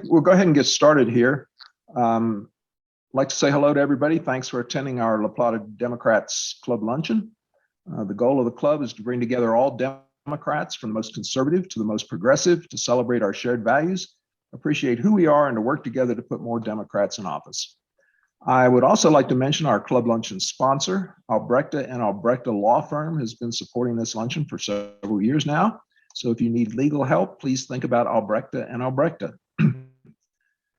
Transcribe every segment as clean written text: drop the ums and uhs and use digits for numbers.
We'll go ahead and get started here. I'd like to say hello to everybody. Thanks for attending our La Plata Democrats Club Luncheon. The goal of the club is to bring together all Democrats, from the most conservative to the most progressive, to celebrate our shared values, appreciate who we are, and to work together to put more Democrats in office. I would also like to mention our Club Luncheon sponsor, Albrecht and Albrecht Law Firm, has been supporting this luncheon for several years now. So if you need legal help, please think about Albrecht and Albrecht.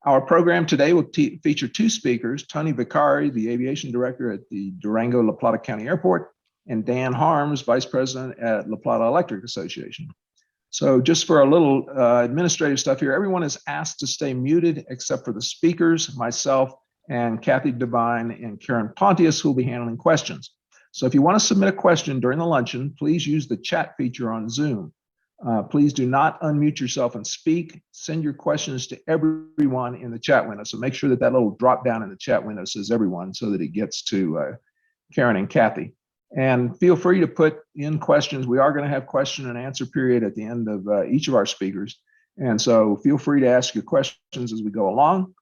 Our program today will feature two speakers, Tony Vicari, the aviation director at the Durango La Plata County Airport, and Dan Harms, vice president at La Plata Electric Association. So just for a little administrative stuff here, everyone is asked to stay muted except for the speakers, myself, and Kathy Devine and Karen Pontius, who will be handling questions. So if you want to submit a question during the luncheon, please use the chat feature on Zoom. Please do not unmute yourself and speak. Send your questions to everyone in the chat window. So make sure that little drop down in the chat window says everyone so that it gets to Karen and Kathy. And feel free to put in questions. We are going to have question and answer period at the end of each of our speakers. And so feel free to ask your questions as we go along.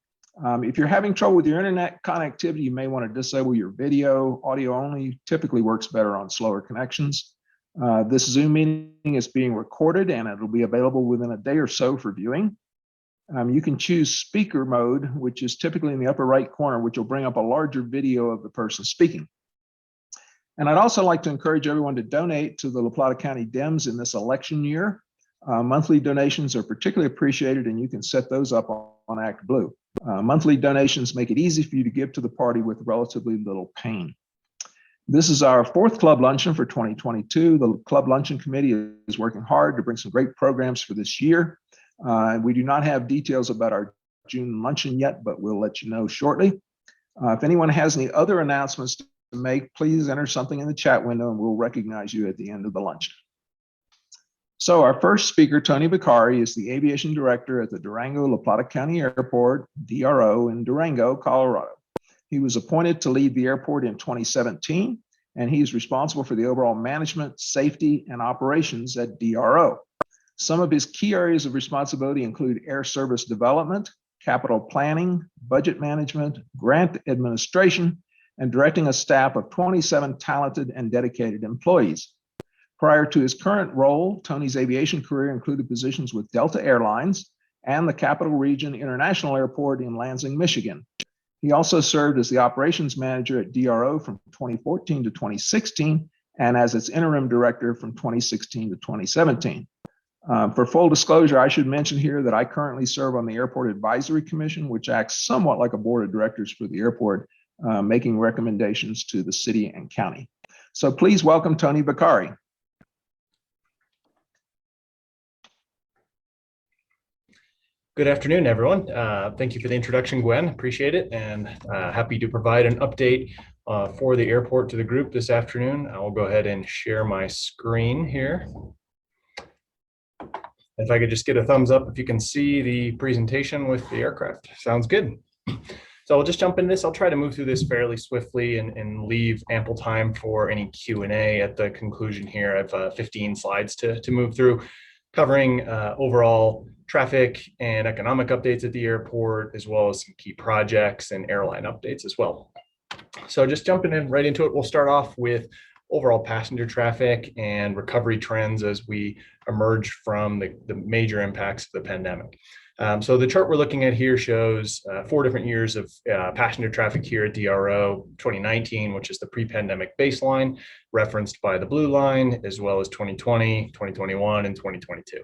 If you're having trouble with your internet connectivity, you may want to disable your video. Audio only typically works better on slower connections. This Zoom meeting is being recorded and it'll be available within a day or so for viewing. You can choose speaker mode, which is typically in the upper right corner, which will bring up a larger video of the person speaking. And I'd also like to encourage everyone to donate to the La Plata County Dems in this election year. Monthly donations are particularly appreciated, and you can set those up on ActBlue. Monthly donations make it easy for you to give to the party with relatively little pain. This is our fourth Club Luncheon for 2022. The Club Luncheon Committee is working hard to bring some great programs for this year. We do not have details about our June luncheon yet, but we'll let you know shortly. If anyone has any other announcements to make, please enter something in the chat window and we'll recognize you at the end of the luncheon. So our first speaker, Tony Vicari, is the aviation director at the Durango La Plata County Airport, DRO, in Durango, Colorado. He was appointed to lead the airport in 2017, and he's responsible for the overall management, safety, and operations at DRO. Some of his key areas of responsibility include air service development, capital planning, budget management, grant administration, and directing a staff of 27 talented and dedicated employees. Prior to his current role, Tony's aviation career included positions with Delta Airlines and the Capital Region International Airport in Lansing, Michigan. He also served as the operations manager at DRO from 2014 to 2016 and as its interim director from 2016 to 2017. For full disclosure, I should mention here that I currently serve on the Airport Advisory Commission, which acts somewhat like a board of directors for the airport, making recommendations to the city and county. So please welcome Tony Vicari. Good afternoon, everyone. Thank you for the introduction, Gwen. Appreciate it, and happy to provide an update for the airport to the group this afternoon. I will go ahead and share my screen here. If I could just get a thumbs up if you can see the presentation with the aircraft. Sounds good. So I'll just jump into this. I'll try to move through this fairly swiftly and leave ample time for any Q&A at the conclusion here. I have 15 slides to move through, covering overall traffic and economic updates at the airport, as well as some key projects and airline updates as well. So just jumping in right into it, we'll start off with overall passenger traffic and recovery trends as we emerge from the major impacts of the pandemic. So the chart we're looking at here shows 4 different years of passenger traffic here at DRO, 2019, which is the pre-pandemic baseline, referenced by the blue line, as well as 2020, 2021, and 2022.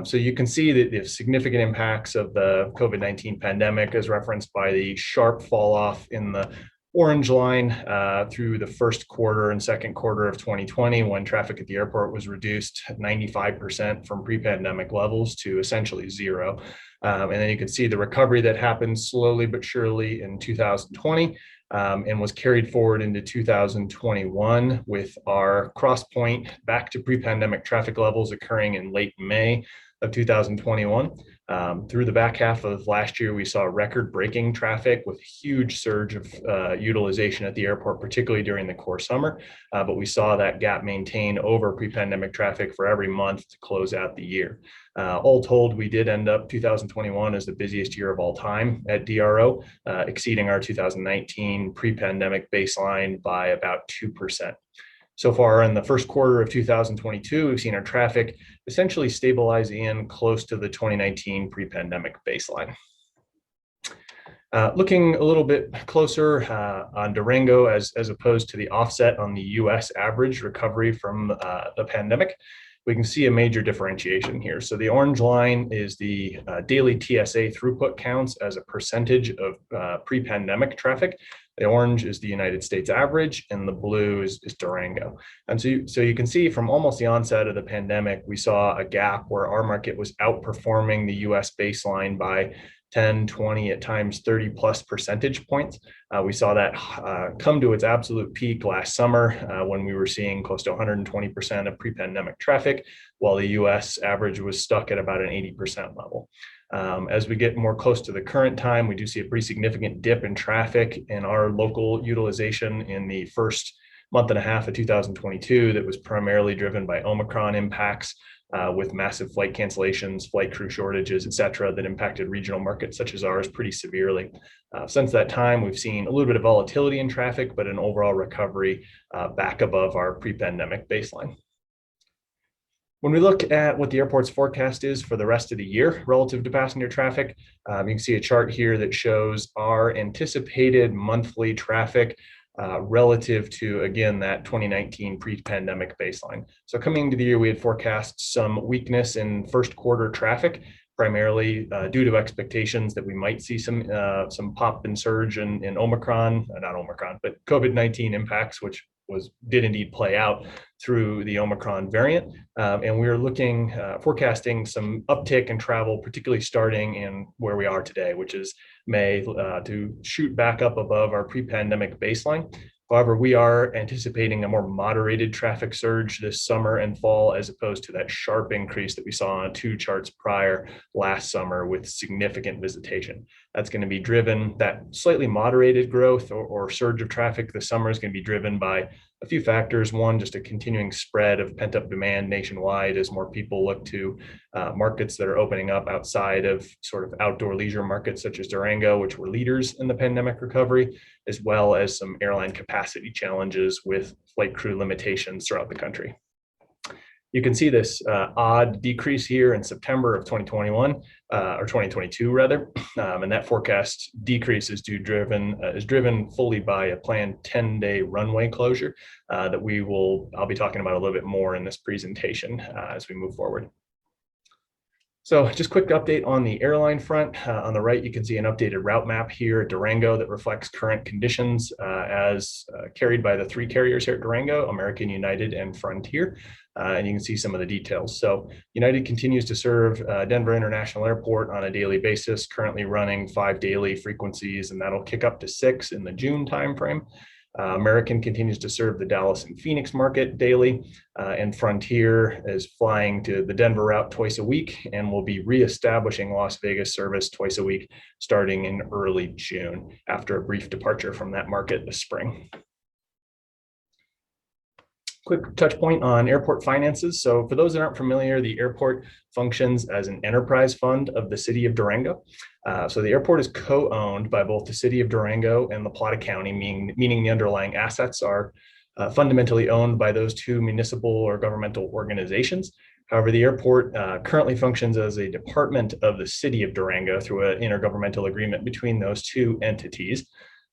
So you can see that the significant impacts of the COVID-19 pandemic as referenced by the sharp fall off in the orange line through the first quarter and second quarter of 2020, when traffic at the airport was reduced 95% from pre-pandemic levels to essentially zero. And then you can see the recovery that happened slowly but surely in 2020 and was carried forward into 2021 with our cross point back to pre-pandemic traffic levels occurring in late May of 2021. Through the back half of last year, we saw record-breaking traffic with a huge surge of utilization at the airport, particularly during the core summer. But we saw that gap maintain over pre-pandemic traffic for every month to close out the year. All told, we did end up 2021 as the busiest year of all time at DRO, exceeding our 2019 pre-pandemic baseline by about 2%. So far in the first quarter of 2022, we've seen our traffic essentially stabilize in close to the 2019 pre-pandemic baseline. Looking a little bit closer on Durango as opposed to the offset on the US average recovery from the pandemic, we can see a major differentiation here. So the orange line is the daily TSA throughput counts as a percentage of pre-pandemic traffic. The orange is the United States average, and the blue is Durango. And so you can see from almost the onset of the pandemic, we saw a gap where our market was outperforming the US baseline by 10, 20, at times 30 plus percentage points. We saw that come to its absolute peak last summer when we were seeing close to 120% of pre-pandemic traffic, while the US average was stuck at about an 80% level. As we get more close to the current time, we do see a pretty significant dip in traffic in our local utilization in the first month and a half of 2022 that was primarily driven by Omicron impacts with massive flight cancellations, flight crew shortages, et cetera, that impacted regional markets such as ours pretty severely. Since that time, we've seen a little bit of volatility in traffic, but an overall recovery back above our pre-pandemic baseline. When we look at what the airport's forecast is for the rest of the year relative to passenger traffic, you can see a chart here that shows our anticipated monthly traffic relative to, again, that 2019 pre-pandemic baseline. So coming into the year, we had forecast some weakness in first quarter traffic, primarily due to expectations that we might see some pop and surge in Omicron, not Omicron, but COVID-19 impacts, which did indeed play out through the Omicron variant. And we're forecasting some uptick in travel, particularly starting in where we are today, which is May, to shoot back up above our pre-pandemic baseline. However, we are anticipating a more moderated traffic surge this summer and fall, as opposed to that sharp increase that we saw on two charts prior last summer with significant visitation. That's going to be driven, that slightly moderated growth or surge of traffic this summer is going to be driven by a few factors. One, just a continuing spread of pent-up demand nationwide as more people look to markets that are opening up outside of sort of outdoor leisure markets such as Durango, which were leaders in the pandemic recovery, as well as some airline capacity challenges with flight crew limitations throughout the country. You can see this odd decrease here in September of 2021, or 2022 rather, and that forecast decrease is driven fully by a planned 10-day runway closure that I'll be talking about a little bit more in this presentation as we move forward. So just quick update on the airline front. On the right, you can see an updated route map here at Durango that reflects current conditions as carried by the three carriers here at Durango, American, United, and Frontier. And you can see some of the details. So United continues to serve Denver International Airport on a daily basis, currently running 5 daily frequencies, and that'll kick up to 6 in the June timeframe. American continues to serve the Dallas and Phoenix market daily, and Frontier is flying to the Denver route twice a week and will be reestablishing Las Vegas service twice a week starting in early June after a brief departure from that market this spring. Quick touch point on airport finances. So for those that aren't familiar, the airport functions as an enterprise fund of the city of Durango. So the airport is co-owned by both the city of Durango and the Plata County, meaning the underlying assets are fundamentally owned by those two municipal or governmental organizations. However, the airport currently functions as a department of the city of Durango through an intergovernmental agreement between those two entities.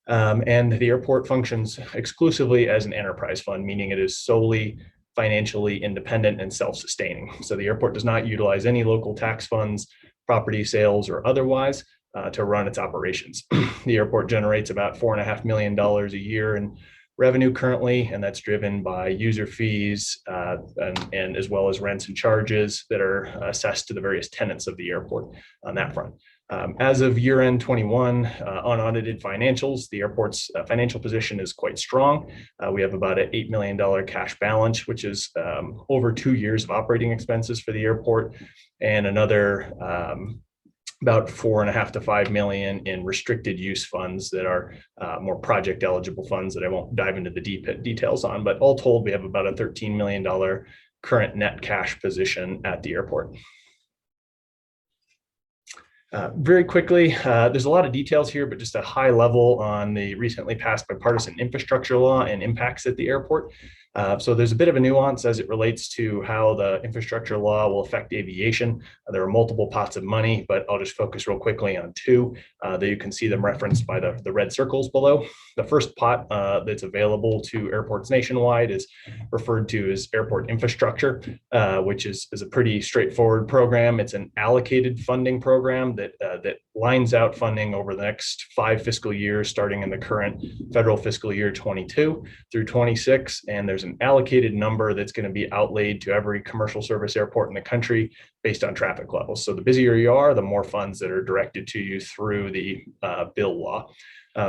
And the airport functions exclusively as an enterprise fund, meaning it is solely financially independent and self-sustaining. So the airport does not utilize any local tax funds, property sales, or otherwise to run its operations. The airport generates about $4.5 million a year in revenue currently, and that's driven by user fees and as well as rents and charges that are assessed to the various tenants of the airport on that front. As of year-end 21, unaudited financials, the airport's financial position is quite strong. We have about an $8 million cash balance, which is over 2 years of operating expenses for the airport, and another about $4.5 to $5 million in restricted use funds that are more project eligible funds that I won't dive into the details on. But all told, we have about a $13 million current net cash position at the airport. Very quickly, there's a lot of details here, but just a high level on the recently passed bipartisan infrastructure law and impacts at the airport. So there's a bit of a nuance as it relates to how the infrastructure law will affect aviation. There are multiple pots of money, but I'll just focus real quickly on two that you can see them referenced by the red circles below. The first pot that's available to airports nationwide is referred to as airport infrastructure, which is a pretty straightforward program. It's an allocated funding program that lines out funding over the next 5 fiscal years, starting in the current federal fiscal year 22 through 26. And there's an allocated number that's going to be outlaid to every commercial service airport in the country based on traffic levels. So the busier you are, the more funds that are directed to you through the bill law.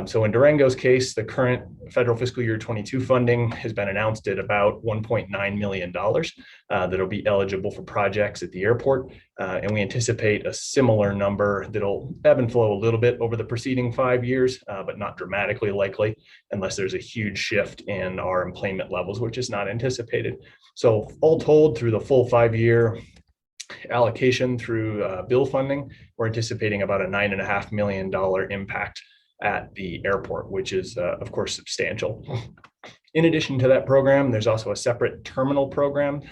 So in Durango's case, the current federal fiscal year 22 funding has been announced at about $1.9 million that'll be eligible for projects at the airport. And we anticipate a similar number that'll ebb and flow a little bit over the preceding 5 years, but not dramatically likely unless there's a huge shift in our employment levels, which is not anticipated. So all told, through the full 5-year allocation through bill funding, we're anticipating about a $9.5 million impact at the airport, which is, of course, substantial. In addition to that program, there's also a separate terminal program,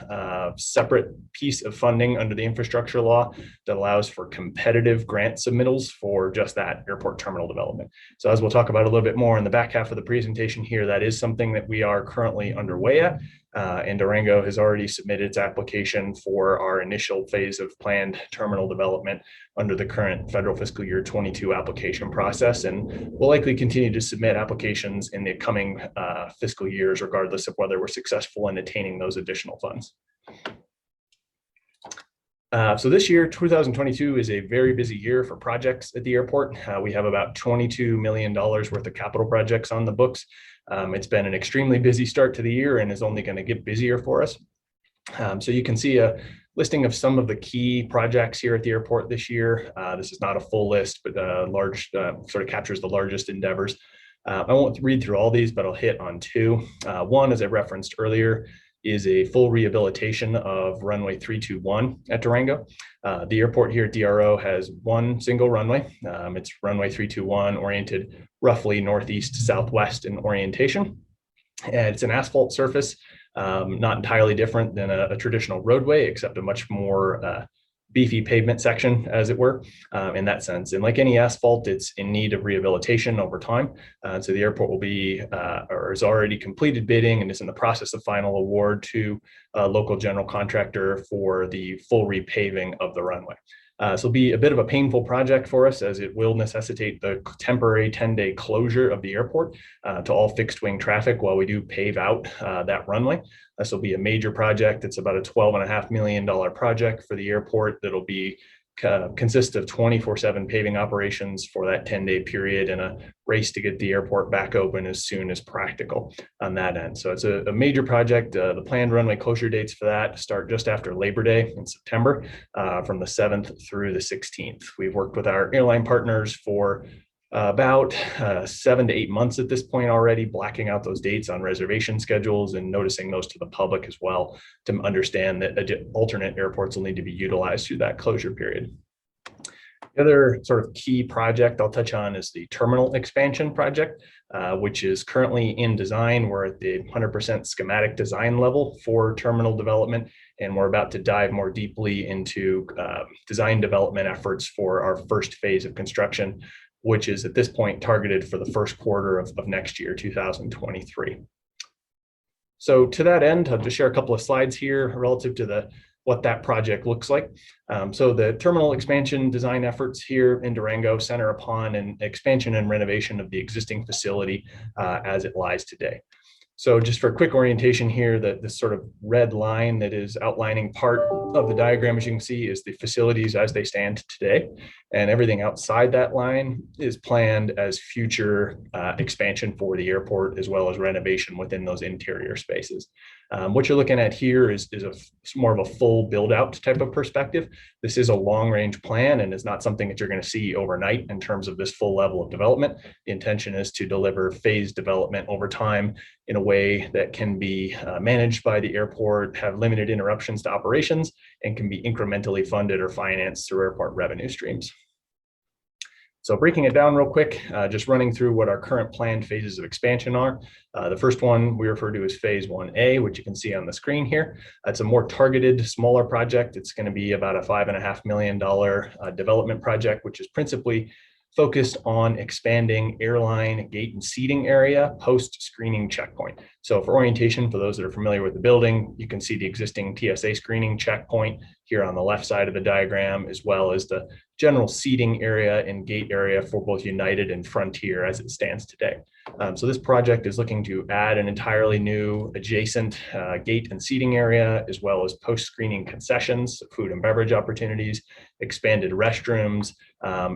separate piece of funding under the infrastructure law that allows for competitive grant submittals for just that airport terminal development. So as we'll talk about a little bit more in the back half of the presentation here, that is something that we are currently underway at. And Durango has already submitted its application for our initial phase of planned terminal development under the current federal fiscal year 22 application process. And we'll likely continue to submit applications in the coming fiscal years, regardless of whether we're successful in attaining those additional funds. So this year, 2022, is a very busy year for projects at the airport. We have about $22 million worth of capital projects on the books. It's been an extremely busy start to the year and is only going to get busier for us. So you can see a listing of some of the key projects here at the airport this year. This is not a full list, but large sort of captures the largest endeavors. I won't read through all these, but I'll hit on two. One, as I referenced earlier, is a full rehabilitation of runway 321 at Durango. The airport here at DRO has one single runway. It's runway 321, oriented roughly northeast to southwest in orientation. And it's an asphalt surface, not entirely different than a traditional roadway, except a much more beefy pavement section, as it were, in that sense. And like any asphalt, it's in need of rehabilitation over time. So the airport will be, or has already completed bidding and is in the process of final award to a local general contractor for the full repaving of the runway. So it'll be a bit of a painful project for us, as it will necessitate the temporary 10-day closure of the airport to all fixed wing traffic while we do pave out that runway. This will be a major project. It's about a $12.5 million project for the airport that'll be consist of 24/7 paving operations for that 10-day period and a race to get the airport back open as soon as practical on that end. So it's a major project. The planned runway closure dates for that start just after Labor Day in September, from the 7th through the 16th. We've worked with our airline partners for about 7 to 8 months at this point already, blacking out those dates on reservation schedules and noticing those to the public as well, to understand that alternate airports will need to be utilized through that closure period. The other sort of key project I'll touch on is the terminal expansion project, which is currently in design. We're at the 100% schematic design level for terminal development, and we're about to dive more deeply into design development efforts for our first phase of construction, which is at this point targeted for the first quarter of next year, 2023. So to that end, I'll just share a couple of slides here relative to what that project looks like. So the terminal expansion design efforts here in Durango center upon an expansion and renovation of the existing facility as it lies today. So just for a quick orientation here, this sort of red line that is outlining part of the diagram, as you can see, is the facilities as they stand today. and everything outside that line is planned as future expansion for the airport, as well as renovation within those interior spaces. What you're looking at here is more of a full build out type of perspective. This is a long range plan and is not something that you're going to see overnight in terms of this full level of development. The intention is to deliver phased development over time in a way that can be managed by the airport, have limited interruptions to operations, and can be incrementally funded or financed through airport revenue streams. So breaking it down real quick, just running through what our current planned phases of expansion are. The first one we refer to as phase 1A, which you can see on the screen here. It's a more targeted, smaller project. It's going to be about a $5.5 million development project, which is principally focused on expanding airline gate and seating area post-screening checkpoint. So for orientation, for those that are familiar with the building, you can see the existing TSA screening checkpoint here on the left side of the diagram, as well as the general seating area and gate area for both United and Frontier as it stands today. So this project is looking to add an entirely new adjacent gate and seating area, as well as post-screening concessions, food and beverage opportunities, expanded restrooms,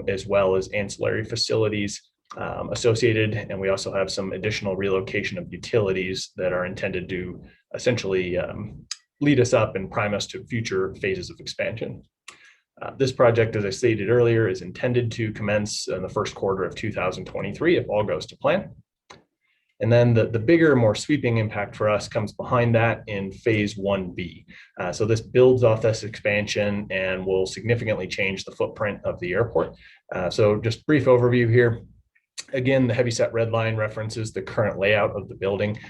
as well as ancillary facilities associated. And we also have some additional relocation of utilities that are intended to essentially lead us up and prime us to future phases of expansion. This project, as I stated earlier, is intended to commence in the first quarter of 2023 if all goes to plan. And then the bigger, more sweeping impact for us comes behind that in phase 1B. So this builds off this expansion and will significantly change the footprint of the airport. So just brief overview here. Again, the heavyset red line references the current layout of the building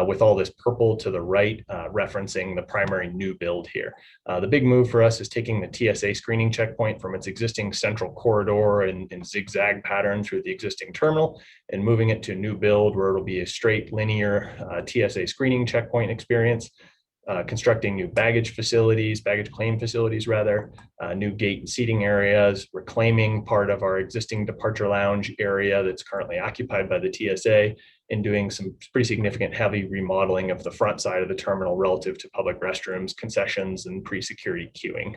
with all this purple to the right referencing the primary new build here. The big move for us is taking the TSA screening checkpoint from its existing central corridor and zigzag pattern through the existing terminal and moving it to a new build where it'll be a straight linear TSA screening checkpoint experience. Constructing new baggage claim facilities rather, new gate and seating areas, reclaiming part of our existing departure lounge area that's currently occupied by the TSA, and doing some pretty significant heavy remodeling of the front side of the terminal relative to public restrooms, concessions, and pre-security queuing.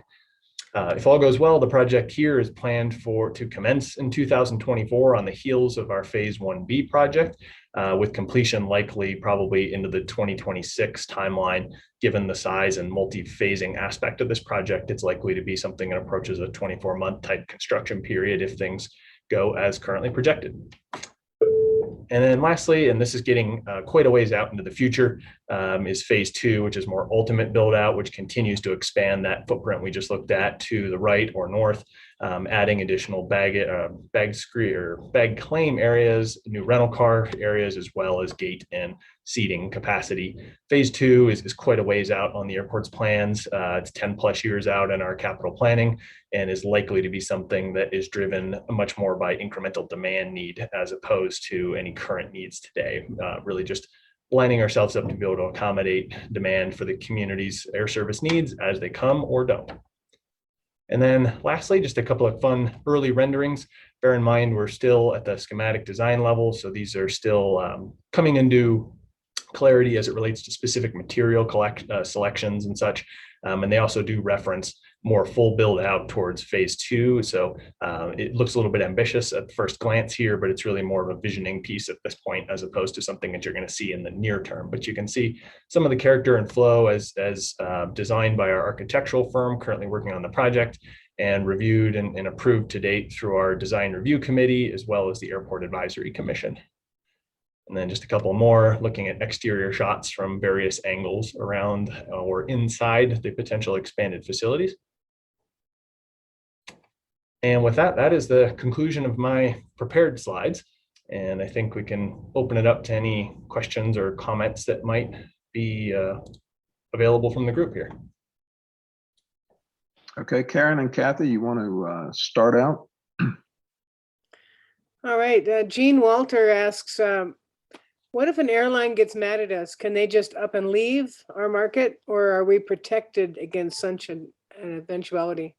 If all goes well, the project here is planned to commence in 2024 on the heels of our phase 1B project, with completion likely probably into the 2026 timeline. Given the size and multi-phasing aspect of this project, it's likely to be something that approaches a 24-month type construction period if things go as currently projected. And then lastly, and this is getting quite a ways out into the future, is phase 2, which is more ultimate build out, which continues to expand that footprint we just looked at to the right or north, adding additional bag claim areas, new rental car areas, as well as gate and seating capacity. Phase 2 is quite a ways out on the airport's plans. It's 10 plus years out in our capital planning and is likely to be something that is driven much more by incremental demand need as opposed to any current needs today. Really just lining ourselves up to be able to accommodate demand for the community's air service needs as they come or don't. And then lastly, just a couple of fun early renderings. Bear in mind, we're still at the schematic design level, so these are still coming into clarity as it relates to specific material selections and such. And they also do reference more full build out towards phase 2. So it looks a little bit ambitious at first glance here, but it's really more of a visioning piece at this point, as opposed to something that you're going to see in the near term. But you can see some of the character and flow as designed by our architectural firm currently working on the project and reviewed and approved to date through our design review committee, as well as the Airport Advisory Commission. And then just a couple more looking at exterior shots from various angles around or inside the potential expanded facilities. And with that, that is the conclusion of my prepared slides. And I think we can open it up to any questions or comments that might be available from the group here. Okay, Karen and Kathy, you want to start out? All right. Gene Walter asks, what if an airline gets mad at us? Can they just up and leave our market, or are we protected against such an eventuality?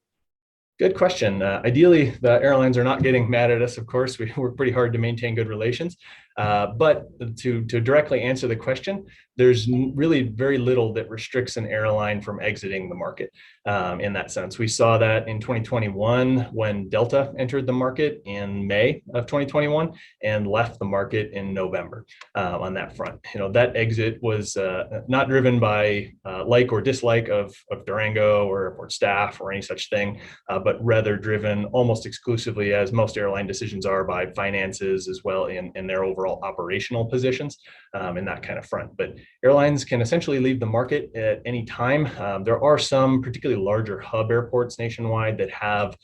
Good question. Ideally, the airlines are not getting mad at us, of course. We work pretty hard to maintain good relations. But to directly answer the question, there's really very little that restricts an airline from exiting the market in that sense. We saw that in 2021 when Delta entered the market in May of 2021 and left the market in November on that front. That exit was not driven by like or dislike of Durango or airport staff or any such thing, but rather driven almost exclusively, as most airline decisions are, by finances as well in their overall operational positions in that kind of front. But airlines can essentially leave the market at any time. There are some particularly larger hub airports nationwide that have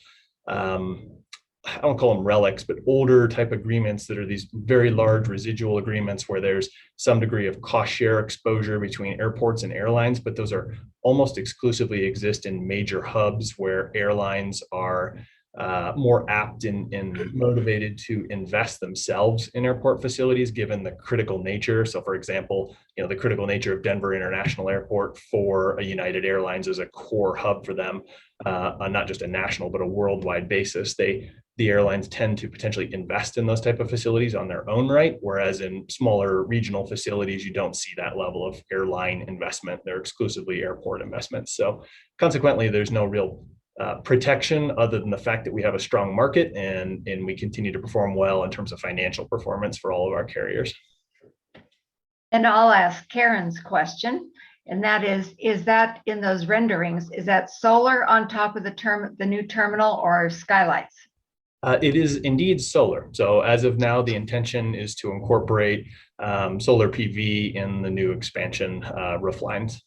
I don't call them relics, but older type agreements that are these very large residual agreements where there's some degree of cost share exposure between airports and airlines, but those are almost exclusively exist in major hubs where airlines are more apt and motivated to invest themselves in airport facilities, given the critical nature. So, for example, the critical nature of Denver International Airport for a United Airlines is a core hub for them on not just a national but a worldwide basis. The airlines tend to potentially invest in those type of facilities on their own right, whereas in smaller regional facilities, you don't see that level of airline investment. They're exclusively airport investments. So consequently, there's no real protection other than the fact that we have a strong market and we continue to perform well in terms of financial performance for all of our carriers. And I'll ask Karen's question, and that is that in those renderings, is that solar on top of the new terminal or skylights? It is indeed solar. So as of now, the intention is to incorporate solar PV in the new expansion roof lines.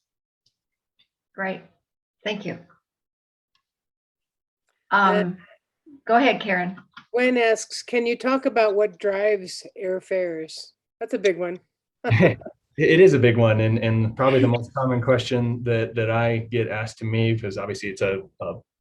Great, thank you. Go ahead, Karen. Gwen asks, can you talk about what drives airfares? That's a big one. It is a big one, and probably the most common question that I get asked to me, because obviously it's a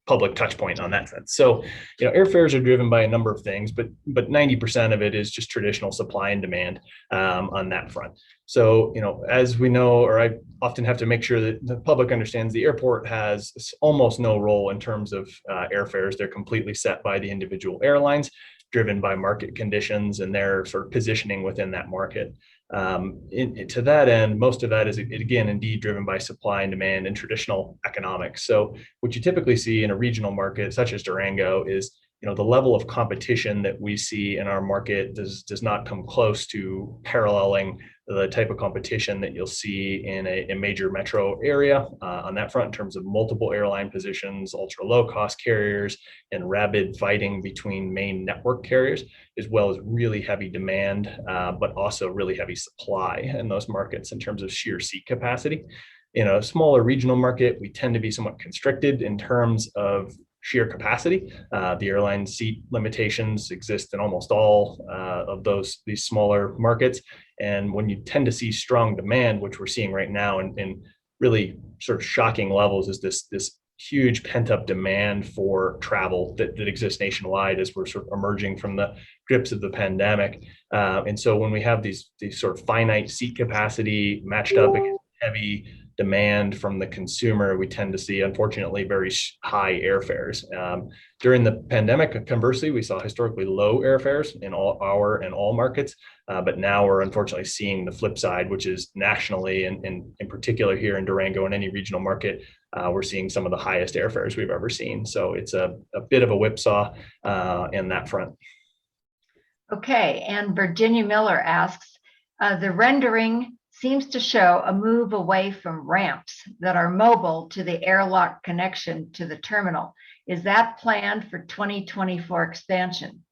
public touch point on that sense. So, airfares are driven by a number of things, but 90% of it is just traditional supply and demand on that front. So, as we know, or I often have to make sure that the public understands, the airport has almost no role in terms of airfares. They're completely set by the individual airlines, driven by market conditions and their sort of positioning within that market. To that end, most of that is, again, indeed driven by supply and demand and traditional economics. So what you typically see in a regional market such as Durango is, the level of competition that we see in our market does not come close to paralleling the type of competition that you'll see in a major metro area on that front, in terms of multiple airline positions, ultra low cost carriers, and rabid fighting between main network carriers, as well as really heavy demand, but also really heavy supply in those markets in terms of sheer seat capacity. In a smaller regional market, we tend to be somewhat constricted in terms of sheer capacity. The airline seat limitations exist in almost all of these smaller markets. And when you tend to see strong demand, which we're seeing right now in really sort of shocking levels, is this huge pent-up demand for travel that exists nationwide as we're sort of emerging from the grips of the pandemic. And so when we have these sort of finite seat capacity matched up against heavy demand from the consumer, we tend to see, unfortunately, very high airfares. During the pandemic, conversely, we saw historically low airfares in all markets, but now we're unfortunately seeing the flip side, which is nationally, and in particular here in Durango and any regional market, we're seeing some of the highest airfares we've ever seen. So it's a bit of a whipsaw in that front. Okay, and Virginia Miller asks, the rendering seems to show a move away from ramps that are mobile to the airlock connection to the terminal. Is that planned for 2024 expansion?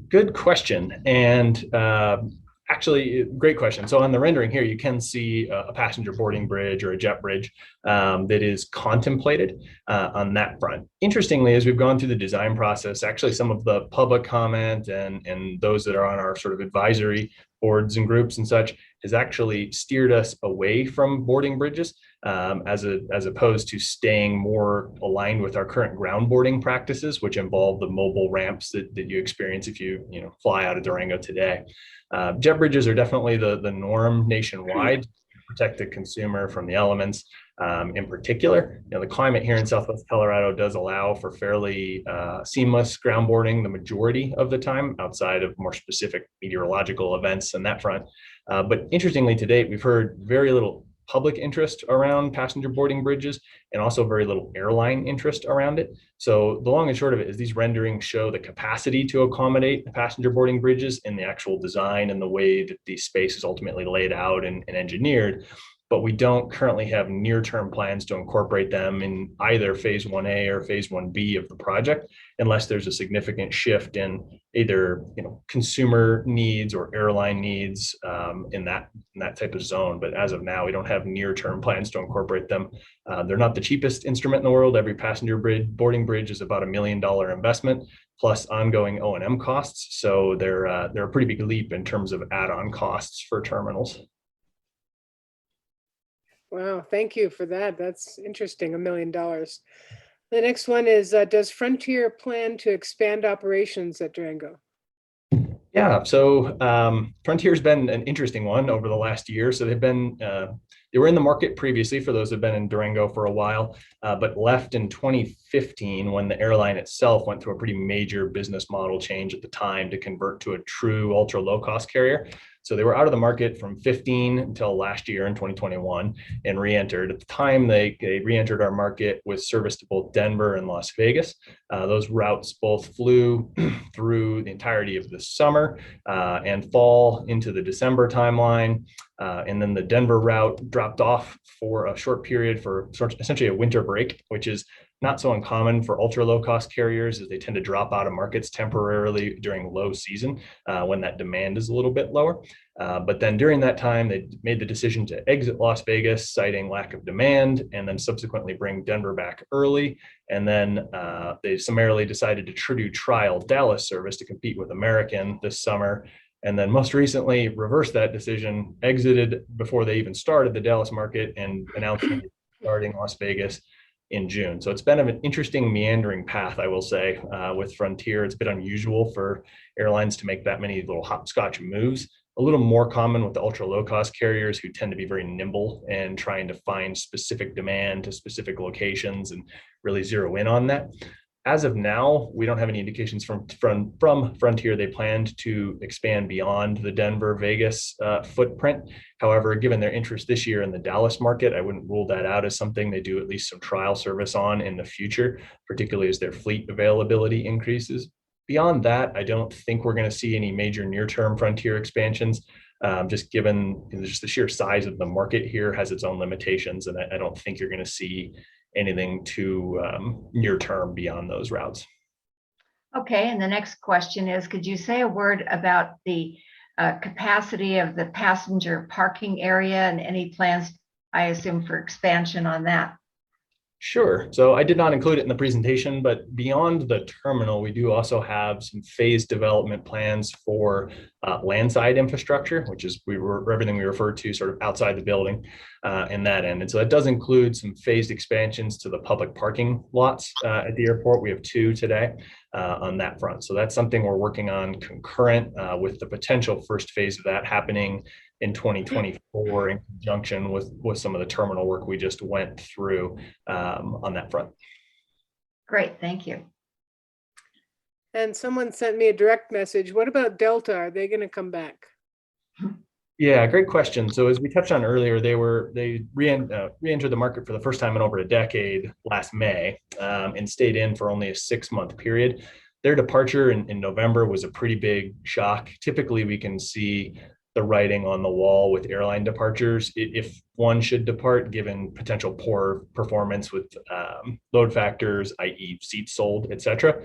Good question. And actually, great question. So on the rendering here, you can see a passenger boarding bridge or a jet bridge that is contemplated on that front. Interestingly, as we've gone through the design process, actually some of the public comment and those that are on our sort of advisory boards and groups and such has actually steered us away from boarding bridges as opposed to staying more aligned with our current ground boarding practices, which involve the mobile ramps that you experience if you fly out of Durango today. Jet bridges are definitely the norm nationwide to protect the consumer from the elements. In particular, the climate here in Southwest Colorado does allow for fairly seamless ground boarding the majority of the time, outside of more specific meteorological events on that front. But interestingly, to date, we've heard very little public interest around passenger boarding bridges and also very little airline interest around it. So the long and short of it is these renderings show the capacity to accommodate the passenger boarding bridges in the actual design and the way that the space is ultimately laid out and engineered. But we don't currently have near-term plans to incorporate them in either phase 1A or phase 1B of the project, unless there's a significant shift in either consumer needs or airline needs in that type of zone. But as of now, we don't have near-term plans to incorporate them. They're not the cheapest instrument in the world. Every passenger boarding bridge is about $1 million investment plus ongoing O&M costs. So they're a pretty big leap in terms of add-on costs for terminals. Wow, thank you for that. That's interesting, $1 million. The next one is, does Frontier plan to expand operations at Durango? Yeah, so Frontier's been an interesting one over the last year. So they were in the market previously for those who've been in Durango for a while, but left in 2015 when the airline itself went through a pretty major business model change at the time to convert to a true ultra low cost carrier. So they were out of the market from 15 until last year in 2021 and re-entered. At the time, they re-entered our market with service to both Denver and Las Vegas. Those routes both flew through the entirety of the summer and fall into the December timeline. And then the Denver route dropped off for a short period for essentially a winter break, which is not so uncommon for ultra low cost carriers, as they tend to drop out of markets temporarily during low season when that demand is a little bit lower. But then during that time, they made the decision to exit Las Vegas, citing lack of demand, and then subsequently bring Denver back early. And then they summarily decided to do trial Dallas service to compete with American this summer. And then most recently reversed that decision, exited before they even started the Dallas market, and announced starting Las Vegas in June. So it's been an interesting meandering path, I will say, with Frontier. It's a bit unusual for airlines to make that many little hopscotch moves. A little more common with the ultra low cost carriers, who tend to be very nimble and trying to find specific demand to specific locations and really zero in on that. As of now, we don't have any indications from Frontier they planned to expand beyond the Denver, Vegas footprint. However, given their interest this year in the Dallas market, I wouldn't rule that out as something they do at least some trial service on in the future, particularly as their fleet availability increases. Beyond that, I don't think we're going to see any major near-term Frontier expansions. Just given just the sheer size of the market here has its own limitations, and I don't think you're going to see anything too near term beyond those routes. Okay, and the next question is, could you say a word about the capacity of the passenger parking area and any plans, I assume, for expansion on that? Sure. So I did not include it in the presentation, but beyond the terminal, we do also have some phased development plans for landside infrastructure, which is everything we refer to sort of outside the building in that end. And so that does include some phased expansions to the public parking lots at the airport. We have 2 today on that front. So that's something we're working on concurrent with the potential first phase of that happening in 2024 in conjunction with some of the terminal work we just went through on that front. Great, thank you. And someone sent me a direct message. What about Delta? Are they going to come back? Yeah, great question. So as we touched on earlier, they re-entered the market for the first time in over a decade last May and stayed in for only a 6-month period. Their departure in November was a pretty big shock. Typically, we can see the writing on the wall with airline departures if one should depart, given potential poor performance with load factors, i.e. seats sold, etc.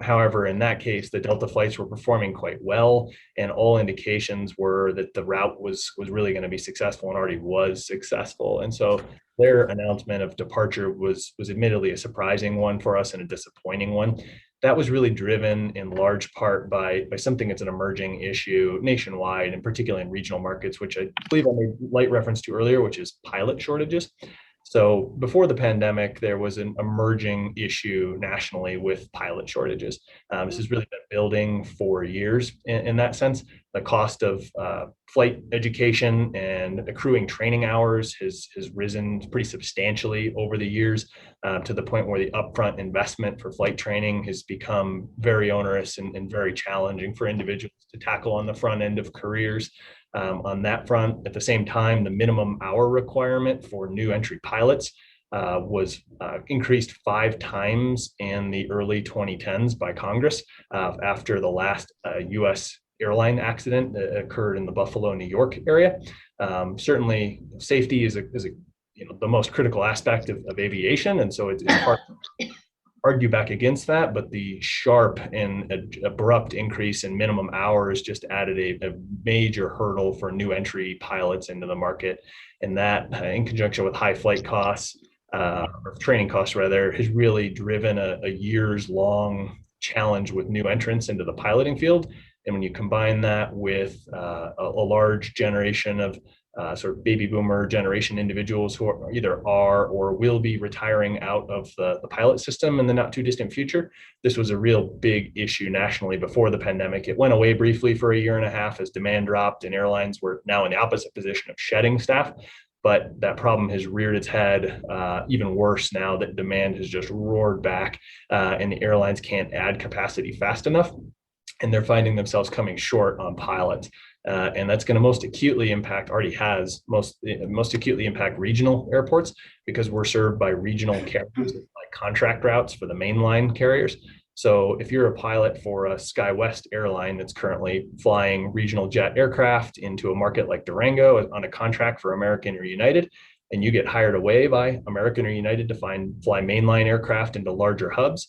However, in that case, the Delta flights were performing quite well, and all indications were that the route was really going to be successful and already was successful. And so their announcement of departure was admittedly a surprising one for us and a disappointing one. That was really driven in large part by something that's an emerging issue nationwide, and particularly in regional markets, which I believe I made light reference to earlier, which is pilot shortages. So before the pandemic, there was an emerging issue nationally with pilot shortages. This has really been building for years in that sense. The cost of flight education and accruing training hours has risen pretty substantially over the years to the point where the upfront investment for flight training has become very onerous and very challenging for individuals to tackle on the front end of careers. On that front, at the same time, the minimum hour requirement for new entry pilots was increased 5 times in the early 2010s by Congress after the last U.S. airline accident that occurred in the Buffalo, New York area. Certainly, safety is the most critical aspect of aviation, and so it's hard to argue back against that. But the sharp and abrupt increase in minimum hours just added a major hurdle for new entry pilots into the market, and that, in conjunction with high flight costs, or training costs rather, has really driven a years long challenge with new entrants into the piloting field. And when you combine that with a large generation of sort of baby boomer generation individuals who are or will be retiring out of the pilot system in the not too distant future, this was a real big issue nationally before the pandemic. It went away briefly for a year and a half as demand dropped and airlines were now in the opposite position of shedding staff. But that problem has reared its head even worse now that demand has just roared back and the airlines can't add capacity fast enough. And they're finding themselves coming short on pilots. And that's going to most acutely impact, already has most acutely impact regional airports, because we're served by regional carriers, like contract routes for the mainline carriers. So if you're a pilot for a SkyWest airline that's currently flying regional jet aircraft into a market like Durango on a contract for American or United, and you get hired away by American or United to fly mainline aircraft into larger hubs,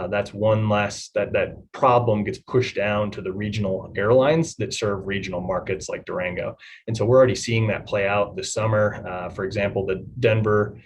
that's one less, that problem gets pushed down to the regional airlines that serve regional markets like Durango. And so we're already seeing that play out this summer. For example, the Denver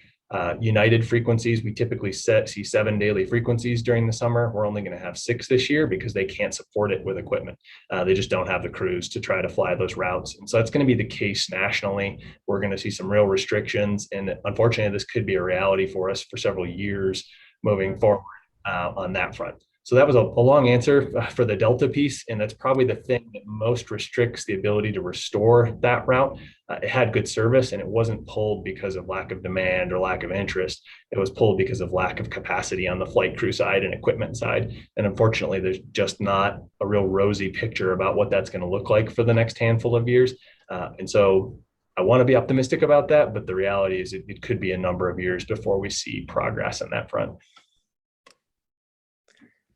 United frequencies, we typically see 7 daily frequencies during the summer. We're only going to have 6 this year because they can't support it with equipment. They just don't have the crews to try to fly those routes. And so that's going to be the case nationally. We're going to see some real restrictions. And unfortunately, this could be a reality for us for several years moving forward on that front. So that was a long answer for the Delta piece, and that's probably the thing that most restricts the ability to restore that route. It had good service, and it wasn't pulled because of lack of demand or lack of interest. It was pulled because of lack of capacity on the flight crew side and equipment side. And unfortunately, there's just not a real rosy picture about what that's going to look like for the next handful of years. And so I want to be optimistic about that, but the reality is it could be a number of years before we see progress on that front.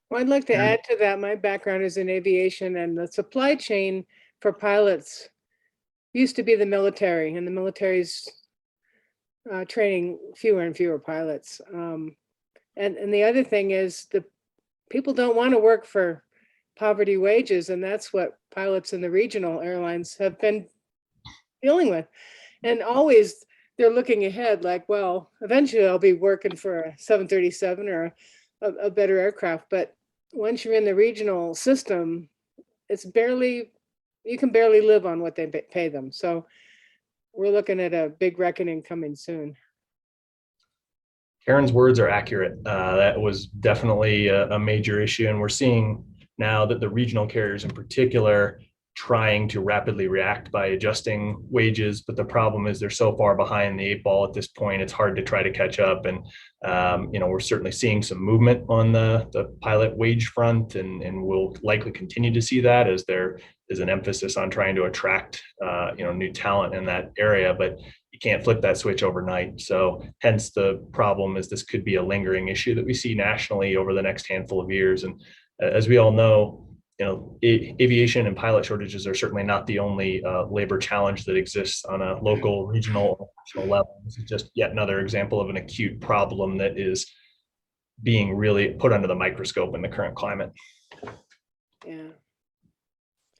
Well, I'd like to add to that. My background is in aviation, and the supply chain for pilots used to be the military, and the military's training fewer and fewer pilots. And the other thing is the people don't want to work for poverty wages, and that's what pilots in the regional airlines have been dealing with. And always they're looking ahead like, well, eventually I'll be working for a 737 or a better aircraft. But once you're in the regional system, you can barely live on what they pay them. So we're looking at a big reckoning coming soon. Karen's words are accurate. That was definitely a major issue. And we're seeing now that the regional carriers in particular trying to rapidly react by adjusting wages, but the problem is they're so far behind the 8 ball at this point, it's hard to try to catch up. And we're certainly seeing some movement on the pilot wage front, and we'll likely continue to see that as there is an emphasis on trying to attract new talent in that area, but you can't flip that switch overnight. So hence the problem is this could be a lingering issue that we see nationally over the next handful of years. And as we all know, aviation and pilot shortages are certainly not the only labor challenge that exists on a local, regional, national level. This is just yet another example of an acute problem that is being really put under the microscope in the current climate. Yeah.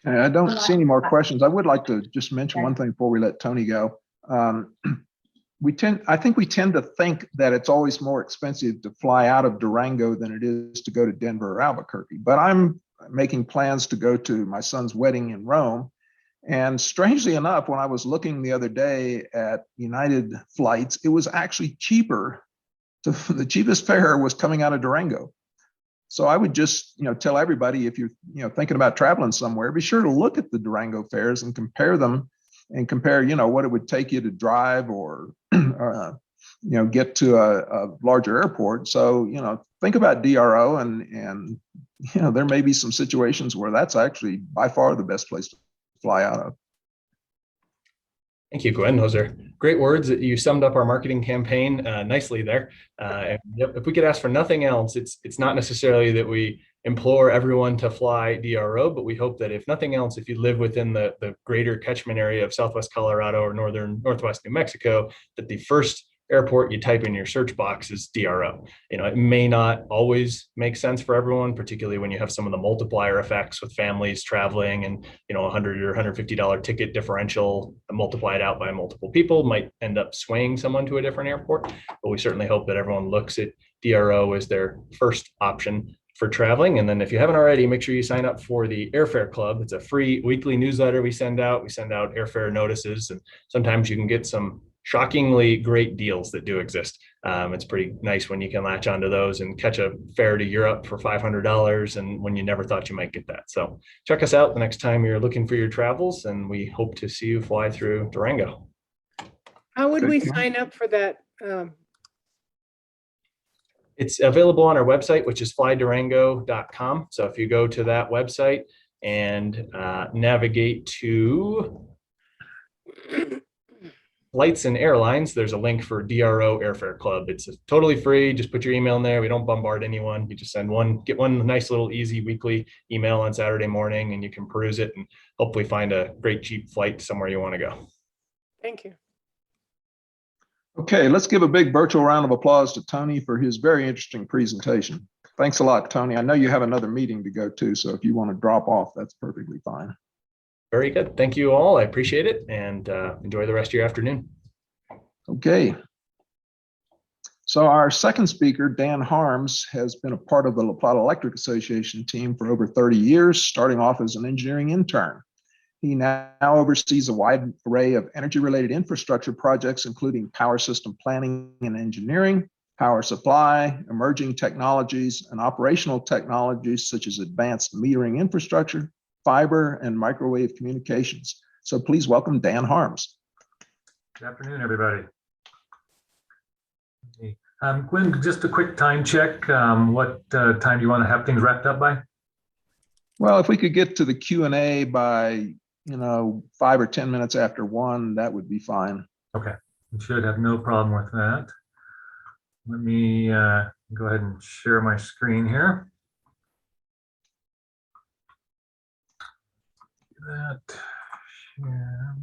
I don't see any more questions. I would like to just mention one thing before we let Tony go. I think we tend to think that it's always more expensive to fly out of Durango than it is to go to Denver or Albuquerque. But I'm making plans to go to my son's wedding in Rome. And strangely enough, when I was looking the other day at United flights, it was actually cheaper. The cheapest fare was coming out of Durango. So I would just, tell everybody, if you're, thinking about traveling somewhere, be sure to look at the Durango fares and compare them, and compare, what it would take you to drive or, get to a larger airport. So, think about DRO, and there may be some situations where that's actually by far the best place to fly out of. Thank you, Gwen. Those are great words. You summed up our marketing campaign nicely there. And if we could ask for nothing else, it's not necessarily that we implore everyone to fly DRO, but we hope that if nothing else, if you live within the greater catchment area of Southwest Colorado or Northwest New Mexico, that the first airport you type in your search box is DRO. It may not always make sense for everyone, particularly when you have some of the multiplier effects with families traveling and, $100 or $150 ticket differential multiplied out by multiple people might end up swaying someone to a different airport. But we certainly hope that everyone looks at DRO as their first option for traveling. And then if you haven't already, make sure you sign up for the Airfare Club. It's a free weekly newsletter we send out. We send out airfare notices, and sometimes you can get some shockingly great deals that do exist. It's pretty nice when you can latch onto those and catch a fare to Europe for $500 and when you never thought you might get that. So check us out the next time you're looking for your travels, and we hope to see you fly through Durango. How would we sign up for that? It's available on our website, which is flydurango.com. So if you go to that website and navigate to flights and airlines, there's a link for DRO Airfare Club. It's totally free. Just put your email in there. We don't bombard anyone. You just get one nice little easy weekly email on Saturday morning, and you can peruse it and hopefully find a great cheap flight somewhere you want to go. Thank you. Okay, let's give a big virtual round of applause to Tony for his very interesting presentation. Thanks a lot, Tony. I know you have another meeting to go to, so if you want to drop off, that's perfectly fine. Very good. Thank you all. I appreciate it, and enjoy the rest of your afternoon. Okay. So our second speaker, Dan Harms, has been a part of the La Plata Electric Association team for over 30 years, starting off as an engineering intern. He now oversees a wide array of energy-related infrastructure projects, including power system planning and engineering, power supply, emerging technologies, and operational technologies such as advanced metering infrastructure, fiber, and microwave communications. So please welcome Dan Harms. Good afternoon, everybody. Gwen, just a quick time check. What time do you want to have things wrapped up by? Well, if we could get to the Q&A by 5 or 10 minutes after 1, that would be fine. Okay, you should have no problem with that. Let me go ahead and share my screen here. That share.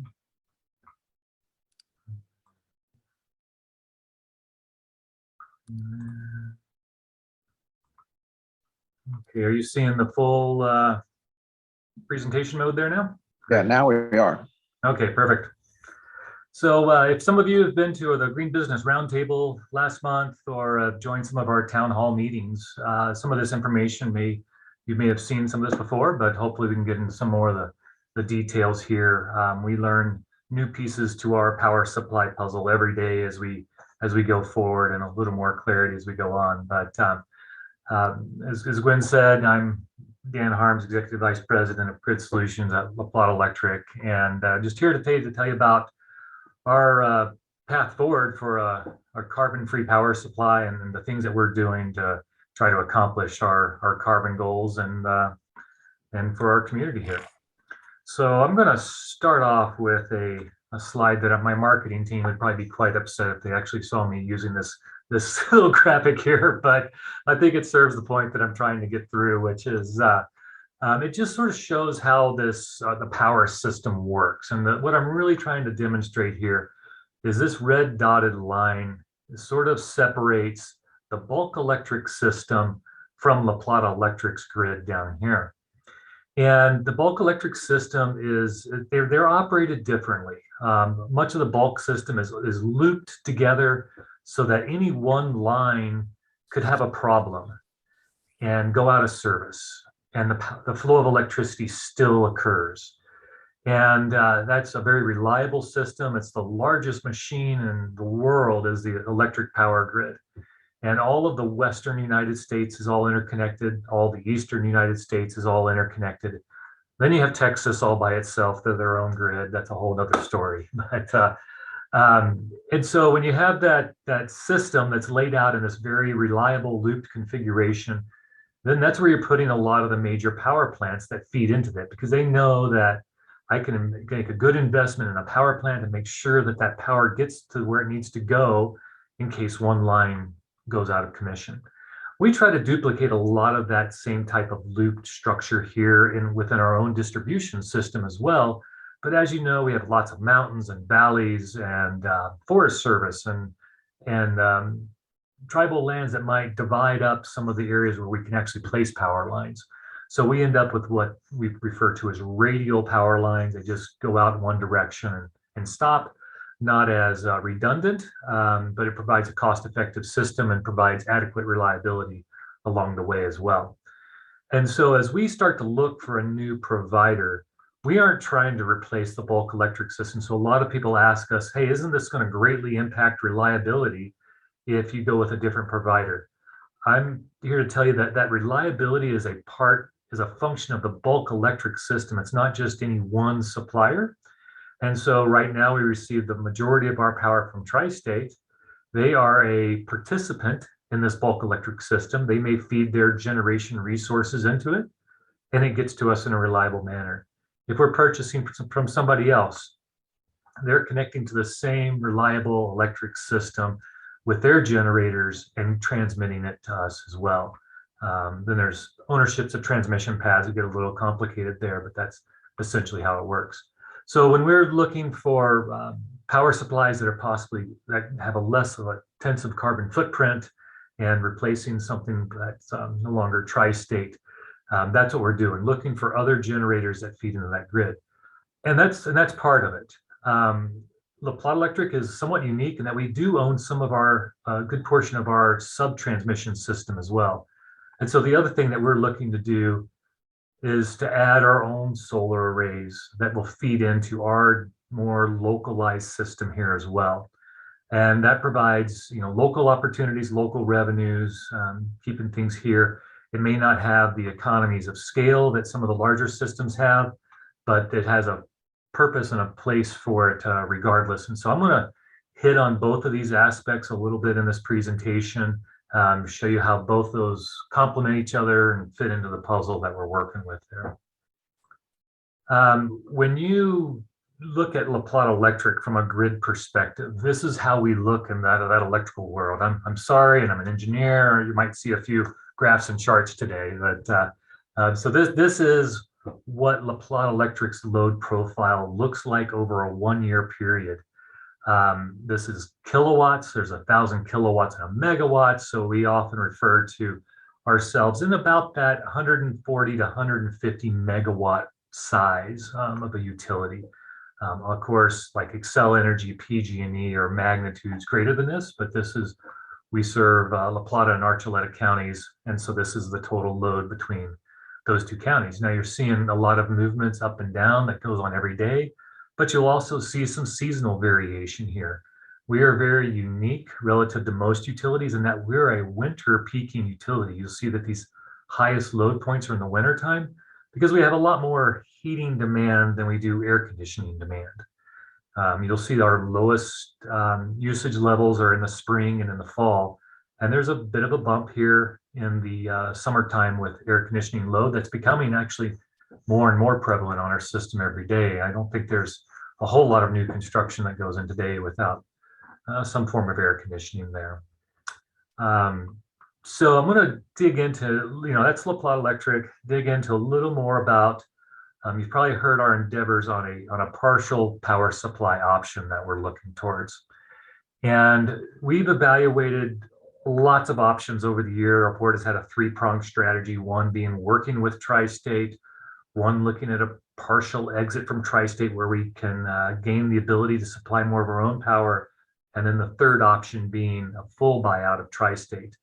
Okay, are you seeing the full presentation mode there now? Yeah, now we are. Okay, perfect. So if some of you have been to the Green Business Roundtable last month or joined some of our town hall meetings, some of this information you may have seen some of this before, but hopefully we can get into some more of the details here. We learn new pieces to our power supply puzzle every day as we go forward, and a little more clarity as we go on. But as Gwen said, I'm Dan Harms, Executive Vice President of Grid Solutions at La Plata Electric, and just here today to tell you about our path forward for our carbon-free power supply and the things that we're doing to try to accomplish our carbon goals and for our community here. So I'm going to start off with a slide that my marketing team would probably be quite upset if they actually saw me using this little graphic here, but I think it serves the point that I'm trying to get through, which is it just sort of shows how the power system works. And what I'm really trying to demonstrate here is this red dotted line sort of separates the bulk electric system from La Plata Electric's grid down here. And the bulk electric system they're operated differently. Much of the bulk system is looped together so that any one line could have a problem and go out of service, and the flow of electricity still occurs. And that's a very reliable system. It's the largest machine in the world, is the electric power grid. And all of the Western United States is all interconnected. All the Eastern United States is all interconnected. Then you have Texas all by itself. They're their own grid. That's a whole other story. But and so when you have that system that's laid out in this very reliable looped configuration, then that's where you're putting a lot of the major power plants that feed into that, because they know that I can make a good investment in a power plant and make sure that that power gets to where it needs to go in case one line goes out of commission. We try to duplicate a lot of that same type of looped structure here within our own distribution system as well. But as you know, we have lots of mountains and valleys and Forest Service and tribal lands that might divide up some of the areas where we can actually place power lines. So we end up with what we refer to as radial power lines. They just go out in one direction and stop. Not as redundant, but it provides a cost-effective system and provides adequate reliability along the way as well. And so as we start to look for a new provider, we aren't trying to replace the bulk electric system. So a lot of people ask us, hey, isn't this going to greatly impact reliability if you go with a different provider? I'm here to tell you that that reliability is a function of the bulk electric system. It's not just any one supplier. And so right now we receive the majority of our power from Tri-State. They are a participant in this bulk electric system. They may feed their generation resources into it, and it gets to us in a reliable manner. If we're purchasing from somebody else, they're connecting to the same reliable electric system with their generators and transmitting it to us as well. Then there's ownerships of transmission paths that get a little complicated there, but that's essentially how it works. So when we're looking for power supplies that have a less of a intensive carbon footprint and replacing something that's no longer Tri-State, that's what we're doing, looking for other generators that feed into that grid. And that's part of it. La Plata Electric is somewhat unique in that we do own some of our good portion of our sub-transmission system as well. And so the other thing that we're looking to do is to add our own solar arrays that will feed into our more localized system here as well. And that provides, local opportunities, local revenues, keeping things here. It may not have the economies of scale that some of the larger systems have, but it has a purpose and a place for it regardless. And so I'm going to hit on both of these aspects a little bit in this presentation. Show you how both those complement each other and fit into the puzzle that we're working with there. When you look at La Plata Electric from a grid perspective, this is how we look in that electrical world. I'm sorry, and I'm an engineer. You might see a few graphs and charts today, but so this is what La Plata Electric's load profile looks like over a 1-year period. This is kilowatts. There's 1,000 kilowatts and a megawatt. So we often refer to ourselves in about that 140 to 150 megawatt size of a utility. Of course, like Excel Energy, PG&E are magnitudes greater than this, but we serve La Plata and Archuleta counties. And so this is the total load between those two counties. Now you're seeing a lot of movements up and down that goes on every day, but you'll also see some seasonal variation here. We are very unique relative to most utilities in that we're a winter peaking utility. You'll see that these highest load points are in the winter time because we have a lot more heating demand than we do air conditioning demand. You'll see our lowest usage levels are in the spring and in the fall. And there's a bit of a bump here in the summertime with air conditioning load that's becoming actually more and more prevalent on our system every day. I don't think there's a whole lot of new construction that goes in today without some form of air conditioning there. So I'm going to dig into, that's La Plata Electric, dig into a little more about, you've probably heard our endeavors on a partial power supply option that we're looking towards. And we've evaluated lots of options over the year. Our board has had a 3-pronged strategy, one being working with Tri-State, one looking at a partial exit from Tri-State where we can gain the ability to supply more of our own power, and then the third option being a full buyout of Tri-State.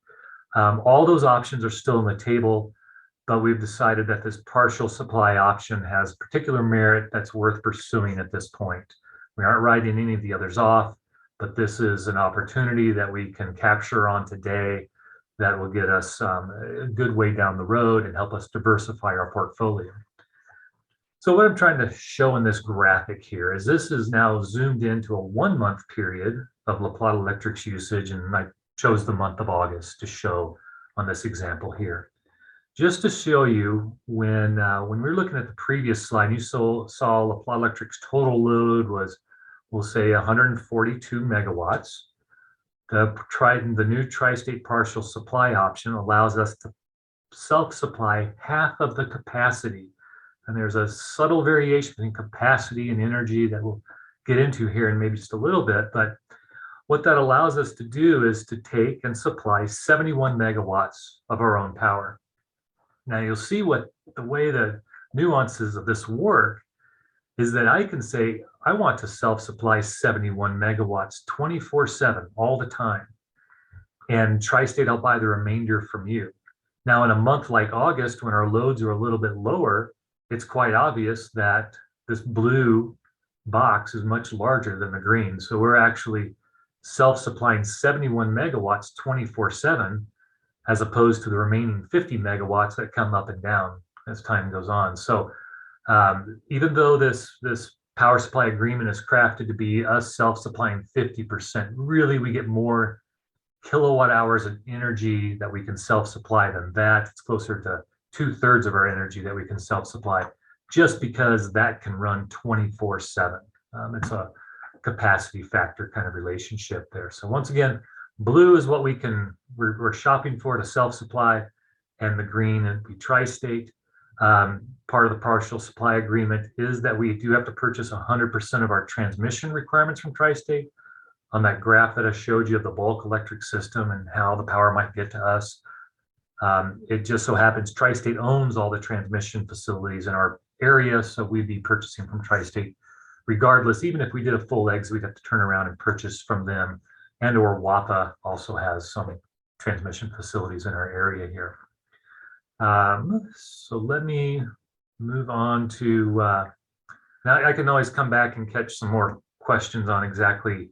All those options are still on the table, but we've decided that this partial supply option has particular merit that's worth pursuing at this point. We aren't writing any of the others off, but this is an opportunity that we can capture on today that will get us a good way down the road and help us diversify our portfolio. So what I'm trying to show in this graphic here is this is now zoomed into a 1-month period of La Plata Electric's usage, and I chose the month of August to show on this example here. just to show you when we were looking at the previous slide, you saw La Plata Electric's total load was, we'll say 142 megawatts. The new tri-state partial supply option allows us to self-supply half of the capacity. And there's a subtle variation in capacity and energy that we'll get into here in maybe just a little bit. But what that allows us to do is to take and supply 71 megawatts of our own power. Now you'll see what the way the nuances of this work is that I can say, I want to self-supply 71 megawatts 24/7 all the time. And Tri-State, I'll buy the remainder from you. Now, in a month like August, when our loads are a little bit lower, it's quite obvious that this blue box is much larger than the green. So we're actually self-supplying 71 megawatts 24/7, as opposed to the remaining 50 megawatts that come up and down as time goes on. So even though this power supply agreement is crafted to be us self-supplying 50%, really we get more kilowatt hours of energy that we can self-supply than that. It's closer to 2/3 of our energy that we can self-supply, just because that can run 24/7. It's a capacity factor kind of relationship there. So once again, blue is what we're shopping for to self-supply, and the green would be Tri-State. Part of the partial supply agreement is that we do have to purchase 100% of our transmission requirements from Tri-State. On that graph that I showed you of the bulk electric system and how the power might get to us, it just so happens Tri-State owns all the transmission facilities in our area, so we'd be purchasing from Tri-State regardless. Even if we did a full exit, we'd have to turn around and purchase from them, and or WAPA also has some transmission facilities in our area here. So let me move on to, now I can always come back and catch some more questions on exactly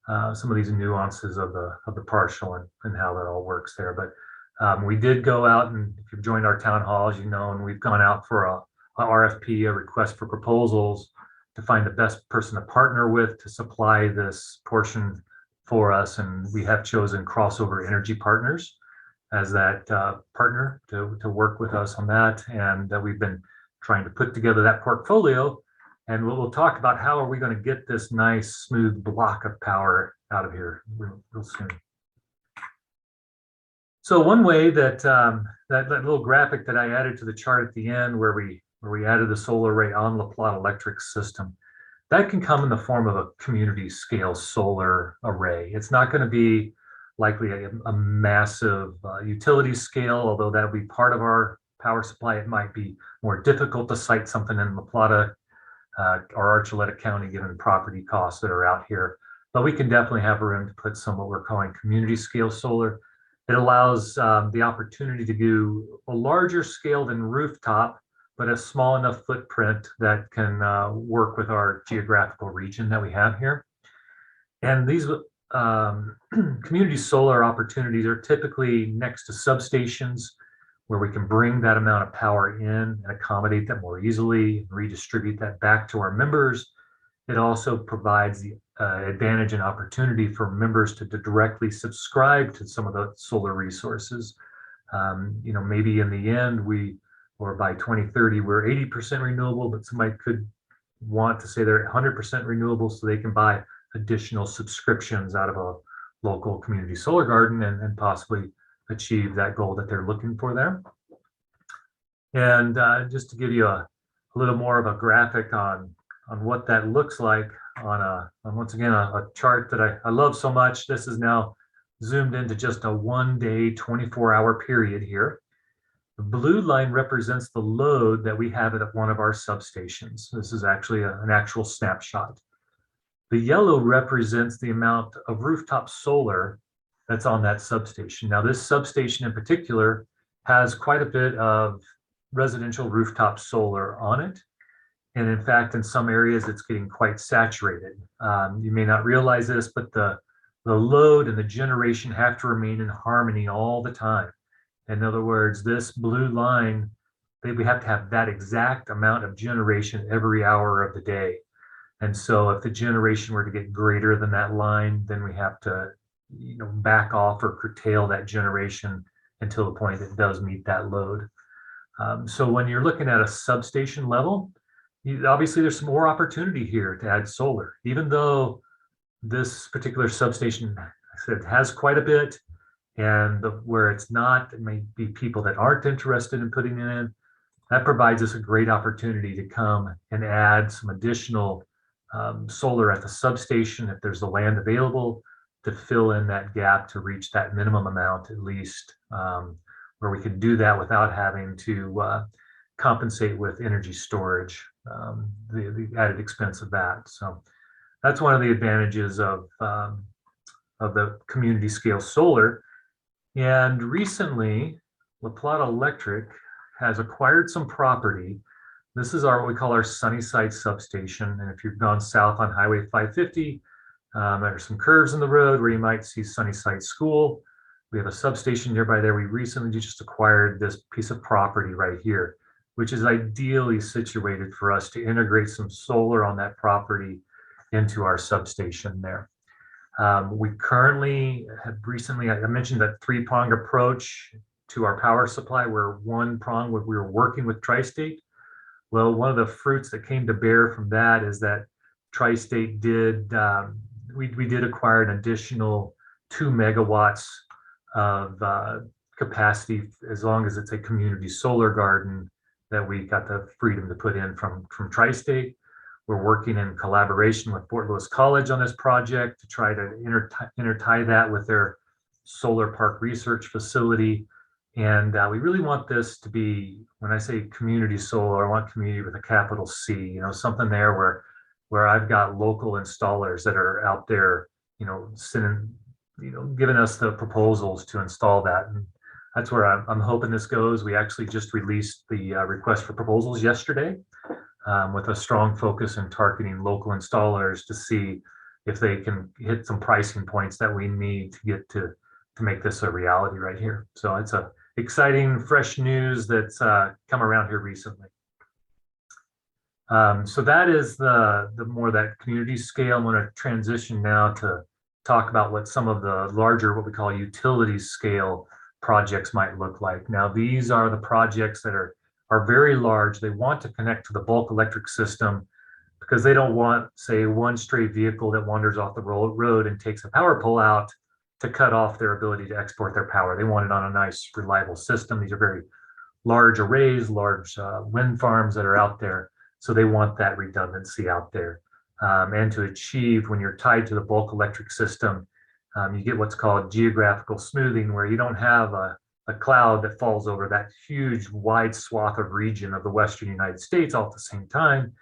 some of these nuances of the partial and how that all works there. But we did go out, and if you've joined our town halls, you know, and we've gone out for a RFP, a request for proposals, to find the best person to partner with to supply this portion for us. And we have chosen Crossover Energy Partners as that partner to work with us on that. And we've been trying to put together that portfolio. And we'll talk about how are we going to get this nice, smooth block of power out of here real soon. So one way that that little graphic that I added to the chart at the end, where we added the solar array on La Plata Electric system, that can come in the form of a community scale solar array. It's not going to be likely a massive utility scale, although that would be part of our power supply. It might be more difficult to site something in La Plata or Archuleta County, given the property costs that are out here. But we can definitely have room to put some what we're calling community scale solar. It allows the opportunity to do a larger scale than rooftop, but a small enough footprint that can work with our geographical region that we have here. And these community solar opportunities are typically next to substations, where we can bring that amount of power in and accommodate that more easily and redistribute that back to our members. It also provides the advantage and opportunity for members to directly subscribe to some of the solar resources. You know, maybe in the end, or by 2030, we're 80% renewable, but somebody could want to say they're 100% renewable, so they can buy additional subscriptions out of a local community solar garden and possibly achieve that goal that they're looking for there. And just to give you a little more of a graphic on what that looks like on once again a chart that I love so much. This is now zoomed into just a 1-day, 24-hour period here. The blue line represents the load that we have at one of our substations. This is actually an actual snapshot. The yellow represents the amount of rooftop solar that's on that substation. Now, this substation in particular has quite a bit of residential rooftop solar on it. And in fact, in some areas, it's getting quite saturated. You may not realize this, but the load and the generation have to remain in harmony all the time. In other words, this blue line, we have to have that exact amount of generation every hour of the day. And so if the generation were to get greater than that line, then we have to, you know, back off or curtail that generation until the point that it does meet that load. So when you're looking at a substation level, obviously there's some more opportunity here to add solar, even though this particular substation, I said, has quite a bit, and where it's not, it may be people that aren't interested in putting it in. That provides us a great opportunity to come and add some additional solar at the substation if there's the land available to fill in that gap to reach that minimum amount at least, where we can do that without having to compensate with energy storage, the added expense of that. So that's one of the advantages of the community scale solar. And recently, La Plata Electric has acquired some property. This is what we call our Sunnyside substation. And if you've gone south on Highway 550, there are some curves in the road where you might see Sunnyside School. We have a substation nearby there. We recently just acquired this piece of property right here, which is ideally situated for us to integrate some solar on that property into our substation there. We currently have recently, I mentioned that three-pronged approach to our power supply, where one prong we were working with Tri-State. Well, one of the fruits that came to bear from that is that Tri-State did, we did acquire an additional 2 megawatts of capacity, as long as it's a community solar garden that we got the freedom to put in from Tri-State. We're working in collaboration with Fort Lewis College on this project to try to intertie that with their solar park research facility. And we really want this to be, when I say community solar, I want community with a capital C, you know, something there where I've got local installers that are out there, you know, sending, you know, giving us the proposals to install that. And that's where I'm hoping this goes. We actually just released the request for proposals yesterday, with a strong focus in targeting local installers to see if they can hit some pricing points that we need to get to make this a reality right here. So it's a exciting, fresh news that's come around here recently. So that is the more that community scale. I'm going to transition now to talk about what some of the larger, what we call utility scale projects might look like. Now, these are the projects that are very large. They want to connect to the bulk electric system because they don't want, say, one stray vehicle that wanders off the road and takes a power pole out to cut off their ability to export their power. They want it on a nice, reliable system. These are very large arrays, large wind farms that are out there. So they want that redundancy out there. And to achieve, when you're tied to the bulk electric system, you get what's called geographical smoothing, where you don't have a cloud that falls over that huge wide swath of region of the Western United States all at the same time.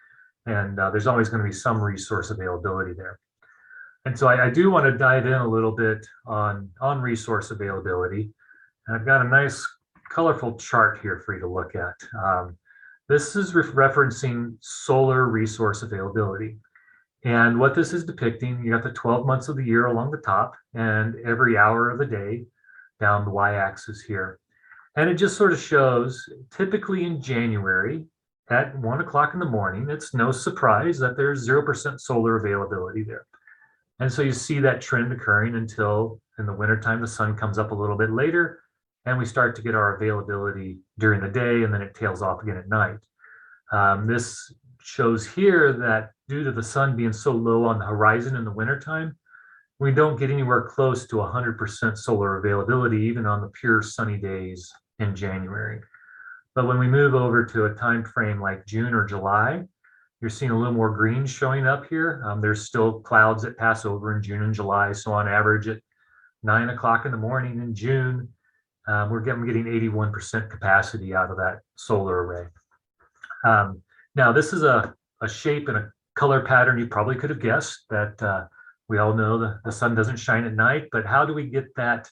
And there's always going to be some resource availability there. And so I do want to dive in a little bit on resource availability. And I've got a nice colorful chart here for you to look at. This is referencing solar resource availability. And what this is depicting, you got the 12 months of the year along the top and every hour of the day down the y-axis here. And it just sort of shows, typically in January at 1 o'clock in the morning, it's no surprise that there's 0% solar availability there. And so you see that trend occurring until in the wintertime, the sun comes up a little bit later and we start to get our availability during the day, and then it tails off again at night. This shows here that due to the sun being so low on the horizon in the wintertime, we don't get anywhere close to 100% solar availability, even on the pure sunny days in January. But when we move over to a time frame like June or July, you're seeing a little more green showing up here. There's still clouds that pass over in June and July. So on average at 9 o'clock in the morning in June, we're getting 81% capacity out of that solar array. Now, this is a shape and a color pattern you probably could have guessed that we all know the sun doesn't shine at night, but how do we get that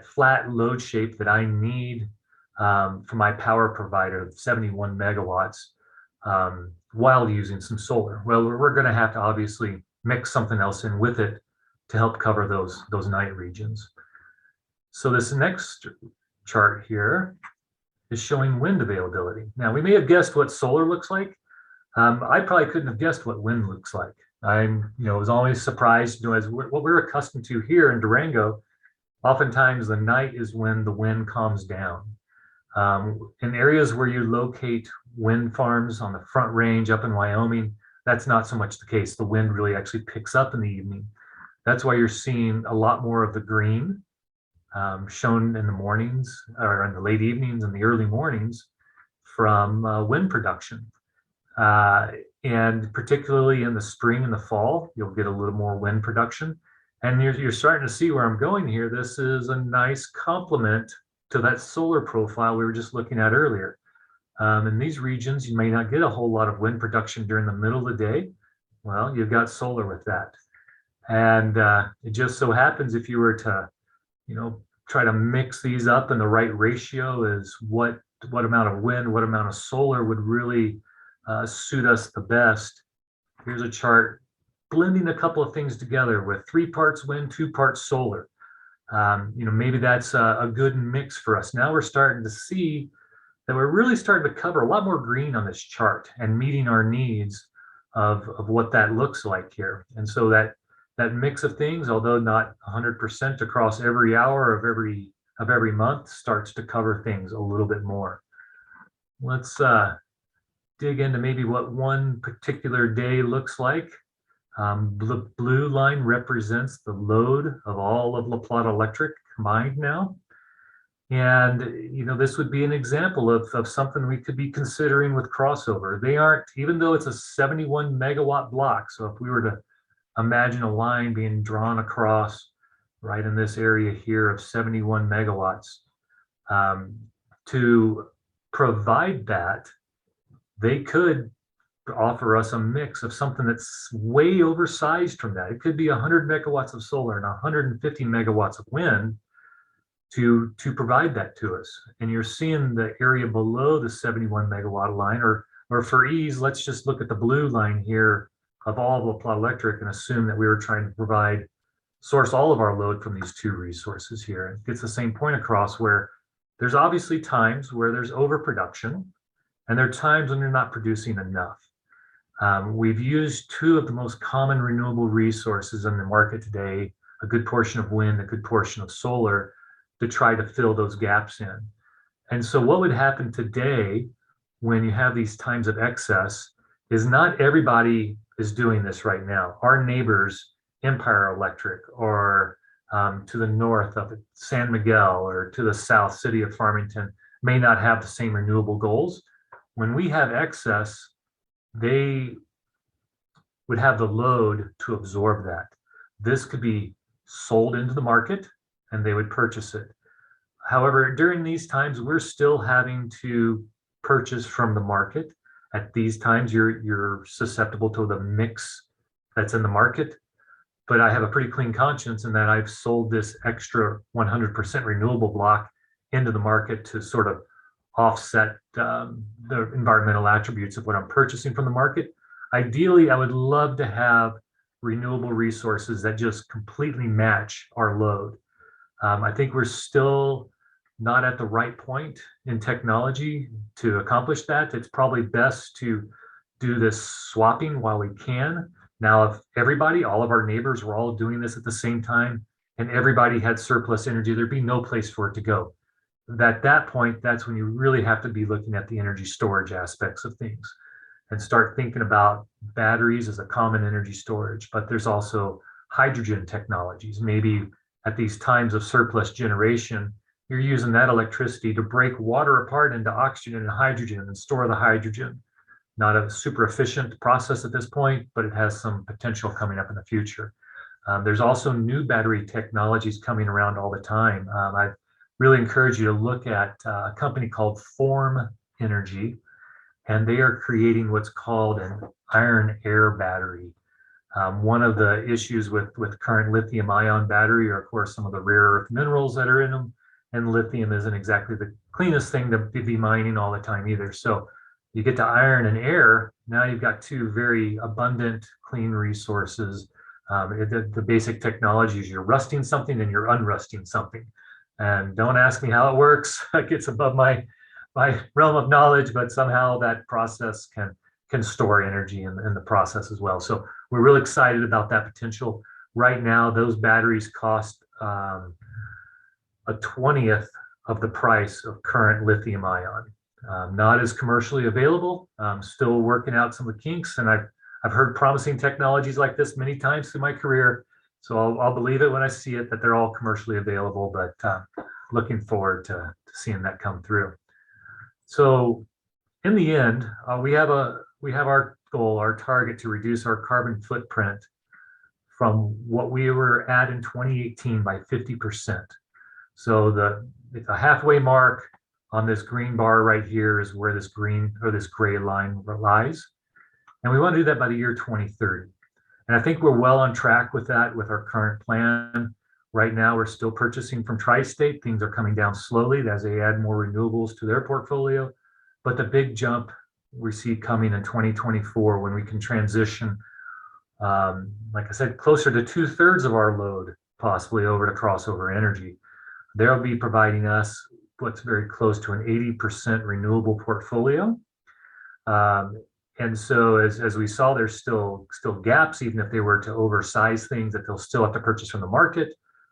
flat load shape that I need for my power provider of 71 megawatts while using some solar? Well, we're going to have to obviously mix something else in with it to help cover those night regions. So this next chart here is showing wind availability. Now, we may have guessed what solar looks like. I probably couldn't have guessed what wind looks like. Was always surprised, as what we're accustomed to here in Durango. Oftentimes the night is when the wind calms down. In areas where you locate wind farms on the Front Range up in Wyoming, that's not so much the case. The wind really actually picks up in the evening. That's why you're seeing a lot more of the green shown in the mornings or in the late evenings and the early mornings from wind production. And particularly in the spring and the fall, you'll get a little more wind production. And you're starting to see where I'm going here. This is a nice complement to that solar profile we were just looking at earlier. In these regions, you may not get a whole lot of wind production during the middle of the day. Well, you've got solar with that. And it just so happens if you were to, try to mix these up in the right ratio is what amount of wind, what amount of solar would really suit us the best. Here's a chart blending a couple of things together with 3 parts wind, 2 parts solar. Maybe that's a good mix for us. Now we're starting to see that we're really starting to cover a lot more green on this chart and meeting our needs of what that looks like here. And so that mix of things, although not 100% across every hour of every month, starts to cover things a little bit more. Let's dig into maybe what one particular day looks like. The blue line represents the load of all of La Plata Electric combined now. And, this would be an example of something we could be considering with crossover. They aren't, even though it's a 71 megawatt block. So if we were to imagine a line being drawn across right in this area here of 71 megawatts, to provide that, they could offer us a mix of something that's way oversized from that. It could be 100 megawatts of solar and 150 megawatts of wind to provide that to us. And you're seeing the area below the 71 megawatt line, or for ease, let's just look at the blue line here of all of La Plata Electric and assume that we were trying to source all of our load from these 2 resources here. It gets the same point across where there's obviously times where there's overproduction, and there are times when you're not producing enough. We've used 2 of the most common renewable resources in the market today, a good portion of wind, a good portion of solar, to try to fill those gaps in. And so what would happen today when you have these times of excess is not everybody is doing this right now. Our neighbors, Empire Electric, or to the north of San Miguel, or to the south, City of Farmington, may not have the same renewable goals. When we have excess, they would have the load to absorb that. This could be sold into the market and they would purchase it. However, during these times, we're still having to purchase from the market. At these times, you're susceptible to the mix that's in the market. But I have a pretty clean conscience in that I've sold this extra 100% renewable block into the market to sort of offset the environmental attributes of what I'm purchasing from the market. Ideally, I would love to have renewable resources that just completely match our load. I think we're still not at the right point in technology to accomplish that. It's probably best to do this swapping while we can. Now, if everybody, all of our neighbors were all doing this at the same time and everybody had surplus energy, there'd be no place for it to go. At that point, that's when you really have to be looking at the energy storage aspects of things and start thinking about batteries as a common energy storage. But there's also hydrogen technologies. Maybe at these times of surplus generation, you're using that electricity to break water apart into oxygen and hydrogen and store the hydrogen. Not a super efficient process at this point, but it has some potential coming up in the future. There's also new battery technologies coming around all the time. I really encourage you to look at a company called Form Energy, and they are creating what's called an iron air battery. One of the issues with current lithium ion battery are, of course, some of the rare earth minerals that are in them, and lithium isn't exactly the cleanest thing to be mining all the time either. So you get to iron and air, now you've got 2 very abundant, clean resources. The basic technology is you're rusting something and you're unrusting something. And don't ask me how it works. It gets above my realm of knowledge, but somehow that process can store energy in the process as well. So we're really excited about that potential. Right now, those batteries cost a 20th of the price of current lithium ion. Not as commercially available. Still working out some of the kinks, and I've heard promising technologies like this many times through my career. So I'll believe it when I see it that they're all commercially available, but looking forward to seeing that come through. So in the end, we have our goal, our target to reduce our carbon footprint from what we were at in 2018 by 50%. So the halfway mark on this green bar right here is where this green or this gray line lies. And we want to do that by the year 2030. And I think we're well on track with that with our current plan. Right now, we're still purchasing from Tri-State. Things are coming down slowly as they add more renewables to their portfolio. But the big jump we see coming in 2024 when we can transition, like I said, closer to 2/3 of our load possibly over to crossover energy. They'll be providing us what's very close to an 80% renewable portfolio. And so as we saw, there's still gaps, even if they were to oversize things, that they'll still have to purchase from the market.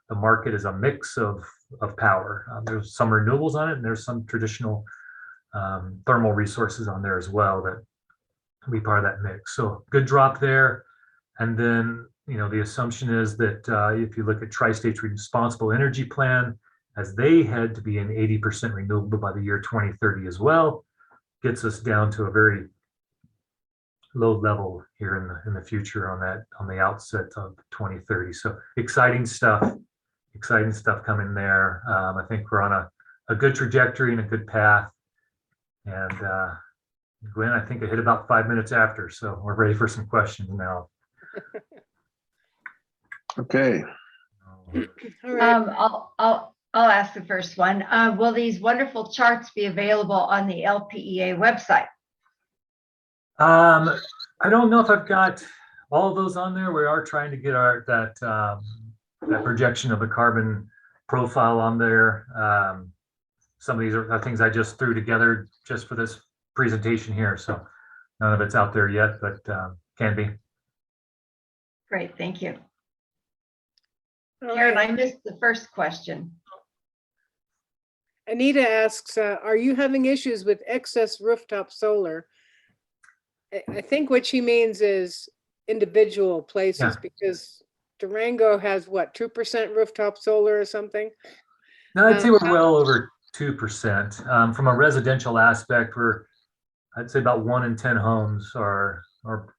The market is a mix of power. There's some renewables on it, and there's some traditional thermal resources on there as well that will be part of that mix. So good drop there. And then, the assumption is that if you look at Tri-State's responsible energy plan, as they head to be an 80% renewable by the year 2030 as well, gets us down to a very low level here in the future on the outset of 2030. So exciting stuff coming there. I think we're on a good trajectory and a good path. And Gwen, I think I hit about 5 minutes after, so we're ready for some questions now. Okay. All right. I'll ask the first one. Will these wonderful charts be available on the LPEA website? I don't know if I've got all of those on there. We are trying to get that projection of the carbon profile on there. Some of these are things I just threw together just for this presentation here, so none of it's out there yet, but can be. Great, thank you. All Karen, right. I missed the first question. Anita asks, are you having issues with excess rooftop solar? I think what she means is individual places, Yeah. because Durango has what, 2% rooftop solar or something? No, I'd say we're well over 2%. From a residential aspect, I'd say about 1 in 10 homes are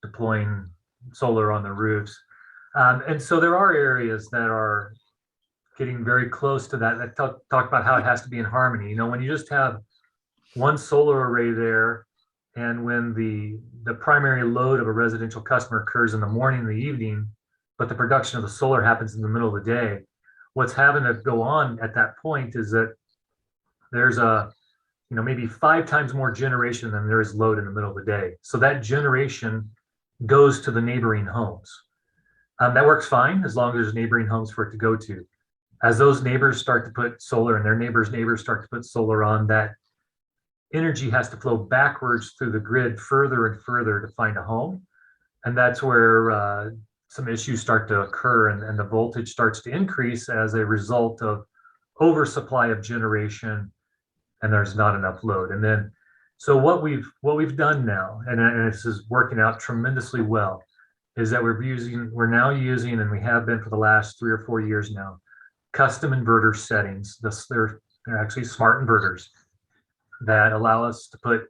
deploying solar on the roofs. And so there are areas that are getting very close to that. I talk about how it has to be in harmony. When you just have one solar array there, and when the primary load of a residential customer occurs in the morning and the evening, but the production of the solar happens in the middle of the day, what's having to go on at that point is that there's maybe 5 times more generation than there is load in the middle of the day. So that generation goes to the neighboring homes. That works fine as long as there's neighboring homes for it to go to. As those neighbors start to put solar and their neighbors' neighbors start to put solar on, that energy has to flow backwards through the grid further and further to find a home. And that's where some issues start to occur, and the voltage starts to increase as a result of oversupply of generation, and there's not enough load. And then, so what we've done now, and this is working out tremendously well, is that we're now using, and we have been for the last 3 or 4 years now, custom inverter settings. They're actually smart inverters that allow us to put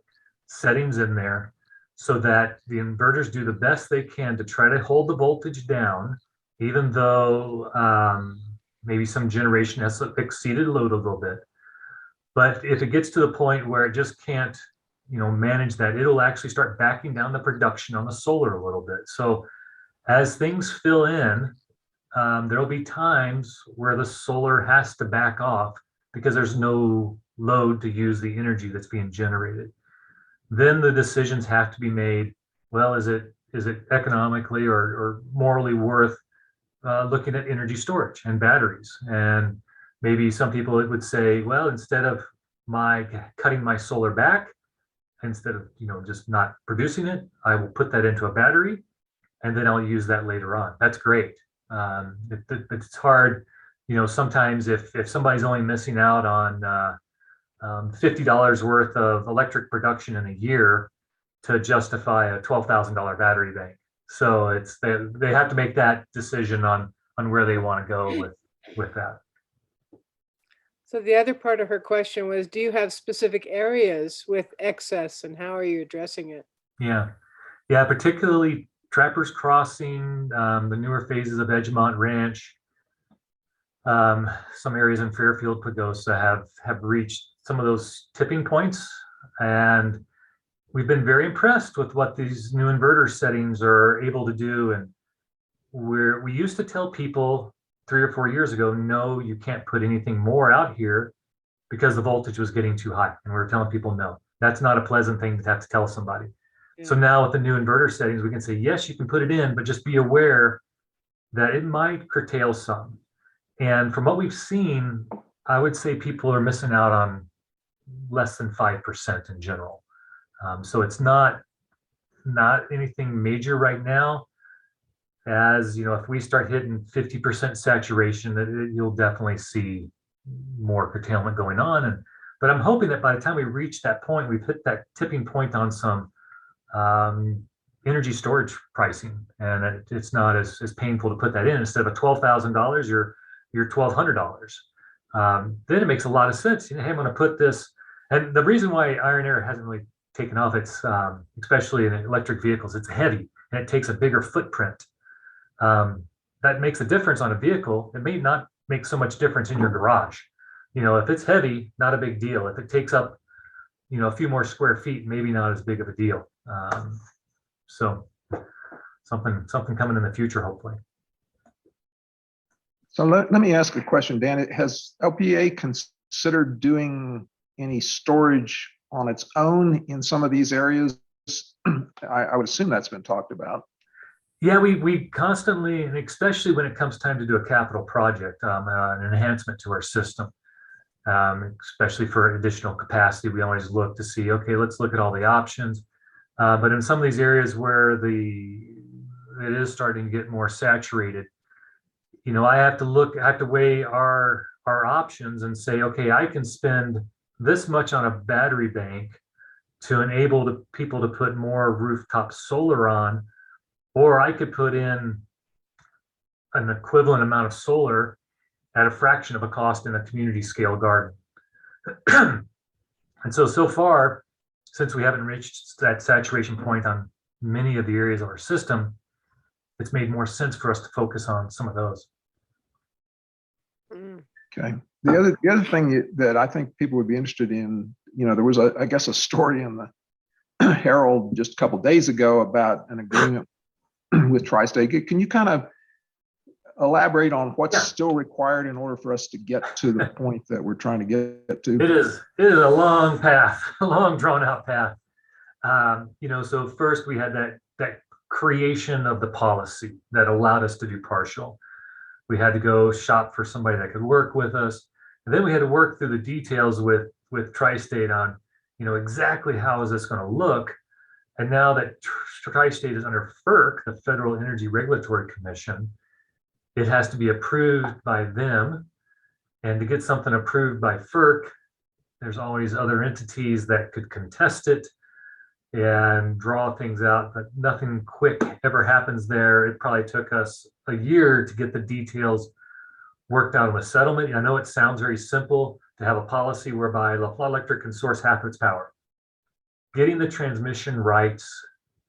settings in there so that the inverters do the best they can to try to hold the voltage down, even though maybe some generation has exceeded load a little bit. But if it gets to the point where it just can't, manage that, it'll actually start backing down the production on the solar a little bit. So as things fill in, there'll be times where the solar has to back off because there's no load to use the energy that's being generated. Then the decisions have to be made. Well, is it economically or morally worth looking at energy storage and batteries? And maybe some people would say, well, instead of cutting my solar back, instead of just not producing it, I will put that into a battery, and then I'll use that later on. That's great. It's hard sometimes if somebody's only missing out on $50 worth of electric production in a year to justify a $12,000 battery bank. So they have to make that decision on where they want to go with that. So the other part of her question was, do you have specific areas with excess and how are you addressing it? Yeah, particularly Trappers Crossing, the newer phases of Edgemont Ranch, some areas in Fairfield, Pagosa have reached some of those tipping points, and we've been very impressed with what these new inverter settings are able to do. And we used to tell people 3 or 4 years ago, no, you can't put anything more out here because the voltage was getting too high. And we were telling people, no, that's not a pleasant thing to have to tell somebody. Yeah. So now with the new inverter settings, we can say, yes, you can put it in, but just be aware that it might curtail some. And from what we've seen, I would say people are missing out on less than 5% in general. So it's not anything major right now. As if we start hitting 50% saturation, you'll definitely see more curtailment going on. But I'm hoping that by the time we reach that point, we've hit that tipping point on some energy storage pricing, and it's not as painful to put that in. Instead of $12,000, you're $1,200. Then it makes a lot of sense. Hey, I'm going to put this, and the reason why Iron Air hasn't really taken off, it's especially in electric vehicles, it's heavy and it takes a bigger footprint. That makes a difference on a vehicle. It may not make so much difference in your garage. If it's heavy, not a big deal. If it takes up, a few more square feet, maybe not as big of a deal. So something coming in the future, hopefully. So let me ask a question, Dan. Has LPA considered doing any storage on its own in some of these areas? I would assume that's been talked about. Yeah, we constantly, and especially when it comes time to do a capital project, an enhancement to our system, especially for additional capacity, we always look to see, okay, let's look at all the options. But in some of these areas where it is starting to get more saturated, I have to weigh our options and say, okay, I can spend this much on a battery bank to enable people to put more rooftop solar on, or I could put in an equivalent amount of solar at a fraction of a cost in a community scale garden. And so far, since we haven't reached that saturation point on many of the areas of our system, it's made more sense for us to focus on some of those. Okay. The other thing that I think people would be interested in, there was I guess a story in the Herald just a couple of days ago about an agreement with Tri-State. Can you kind of elaborate on what's still required in order for us to get to the point that we're trying to get to? It is a long path, a long drawn out path. So first we had that creation of the policy that allowed us to do partial. We had to go shop for somebody that could work with us. And then we had to work through the details with Tri-State on, exactly how is this going to look. And now that Tri-State is under FERC, the Federal Energy Regulatory Commission, it has to be approved by them. And to get something approved by FERC, there's always other entities that could contest it and draw things out, but nothing quick ever happens there. It probably took us a year to get the details worked out of a settlement. I know it sounds very simple to have a policy whereby La Plata Electric can source half of its power. Getting the transmission rights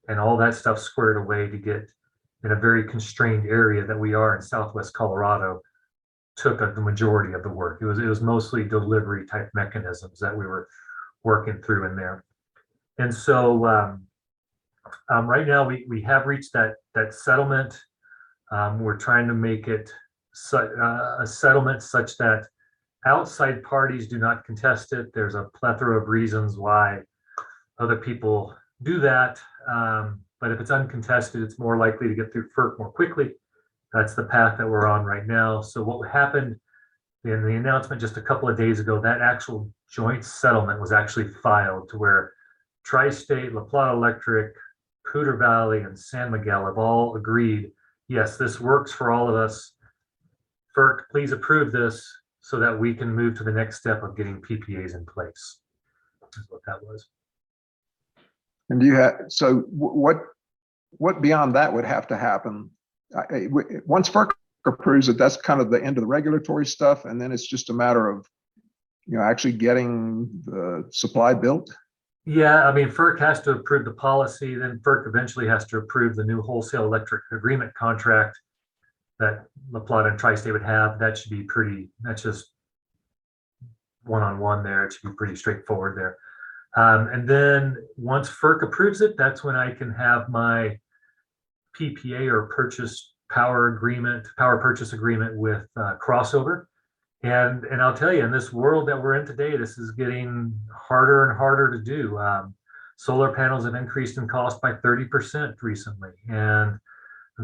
and all that stuff squared away to get in a very constrained area that we are in Southwest Colorado took the majority of the work. It was mostly delivery type mechanisms that we were working through in there. And so right now we have reached that settlement. We're trying to make it a settlement such that outside parties do not contest it. There's a plethora of reasons why other people do that. But if it's uncontested, it's more likely to get through FERC more quickly. That's the path that we're on right now. So what happened in the announcement just a couple of days ago, that actual joint settlement was actually filed to where Tri-State, La Plata Electric, Poudre Valley, and San Miguel have all agreed, yes, this works for all of us. FERC, please approve this so that we can move to the next step of getting PPAs in place. That's what that was. And do you have, so what beyond that would have to happen? Once FERC approves it, that's kind of the end of the regulatory stuff. And then it's just a matter of, actually getting the supply built. Yeah, I mean, FERC has to approve the policy, then FERC eventually has to approve the new wholesale electric agreement contract that La Plata and Tri-State would have. That should be pretty, that's just one-on-one there. It should be pretty straightforward there. And then once FERC approves it, that's when I can have my PPA or power purchase agreement with Crossover. And I'll tell you, in this world that we're in today, this is getting harder and harder to do. Solar panels have increased in cost by 30% recently, and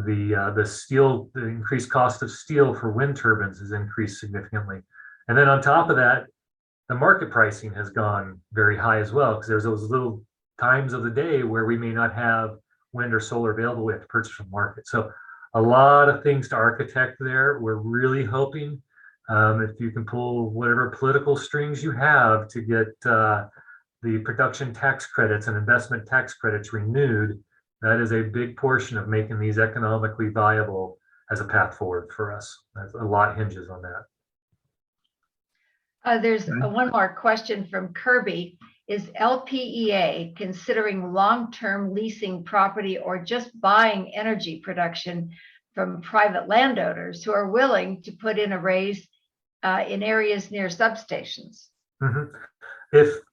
the increased cost of steel for wind turbines has increased significantly. And then on top of that, the market pricing has gone very high as well, because there's those little times of the day where we may not have wind or solar available. We have to purchase from market. So a lot of things to architect there. We're really hoping if you can pull whatever political strings you have to get the production tax credits and investment tax credits renewed, that is a big portion of making these economically viable as a path forward for us. A lot hinges on that. There's one more question from Kirby. Is LPEA considering long-term leasing property or just buying energy production from private landowners who are willing to put in arrays in areas near substations? Mm-hmm.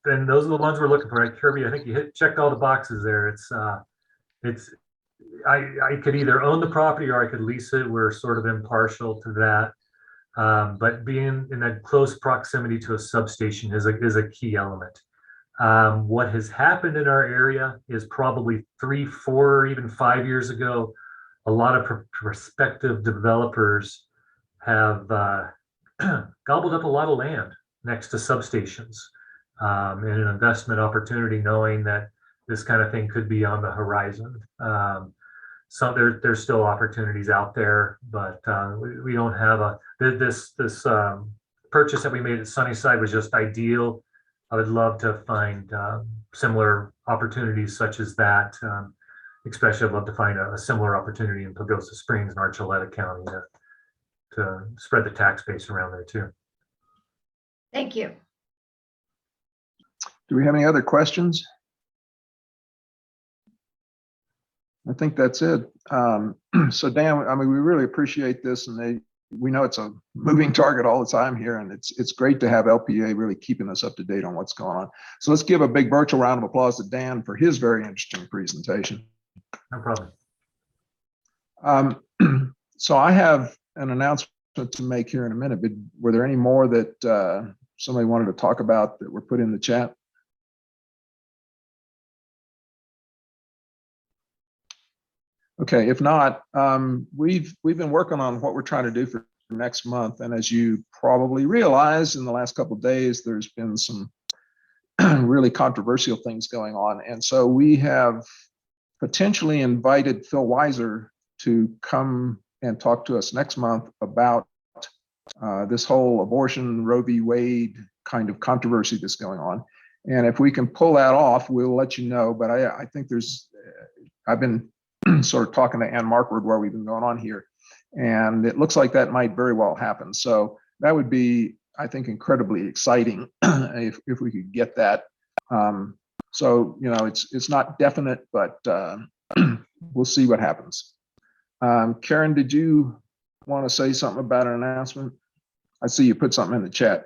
And those are the ones we're looking for, right, Kirby? I think you checked all the boxes there. I could either own the property or I could lease it. We're sort of impartial to that. But being in that close proximity to a substation is a key element. What has happened in our area is probably 3, 4, or even 5 years ago, a lot of prospective developers have gobbled up a lot of land next to substations in an investment opportunity, knowing that this kind of thing could be on the horizon. So there's still opportunities out there, but we don't have this purchase that we made at Sunnyside was just ideal. I would love to find similar opportunities such as that. Especially, I'd love to find a similar opportunity in Pagosa Springs and Archuleta County to spread the tax base around there too. Thank you. Do we have any other questions? I think that's it. So Dan, I mean, we really appreciate this, and we know it's a moving target all the time here, and it's great to have LPA really keeping us up to date on what's going on. So let's give a big virtual round of applause to Dan for his very interesting presentation. No problem. So I have an announcement to make here in a minute, but were there any more that somebody wanted to talk about that were put in the chat? Okay, if not, we've been working on what we're trying to do for next month, and as you probably realize, in the last couple of days, there's been some really controversial things going on, and so we have potentially invited Phil Weiser to come and talk to us next month about this whole abortion Roe v. Wade kind of controversy that's going on. And if we can pull that off, we'll let you know. But I think I've been sort of talking to Ann Markward where we've been going on here, and it looks like that might very well happen. So that would be, I think, incredibly exciting if we could get that. So, it's not definite, but we'll see what happens. Karen, did you want to say something about an announcement? I see you put something in the chat.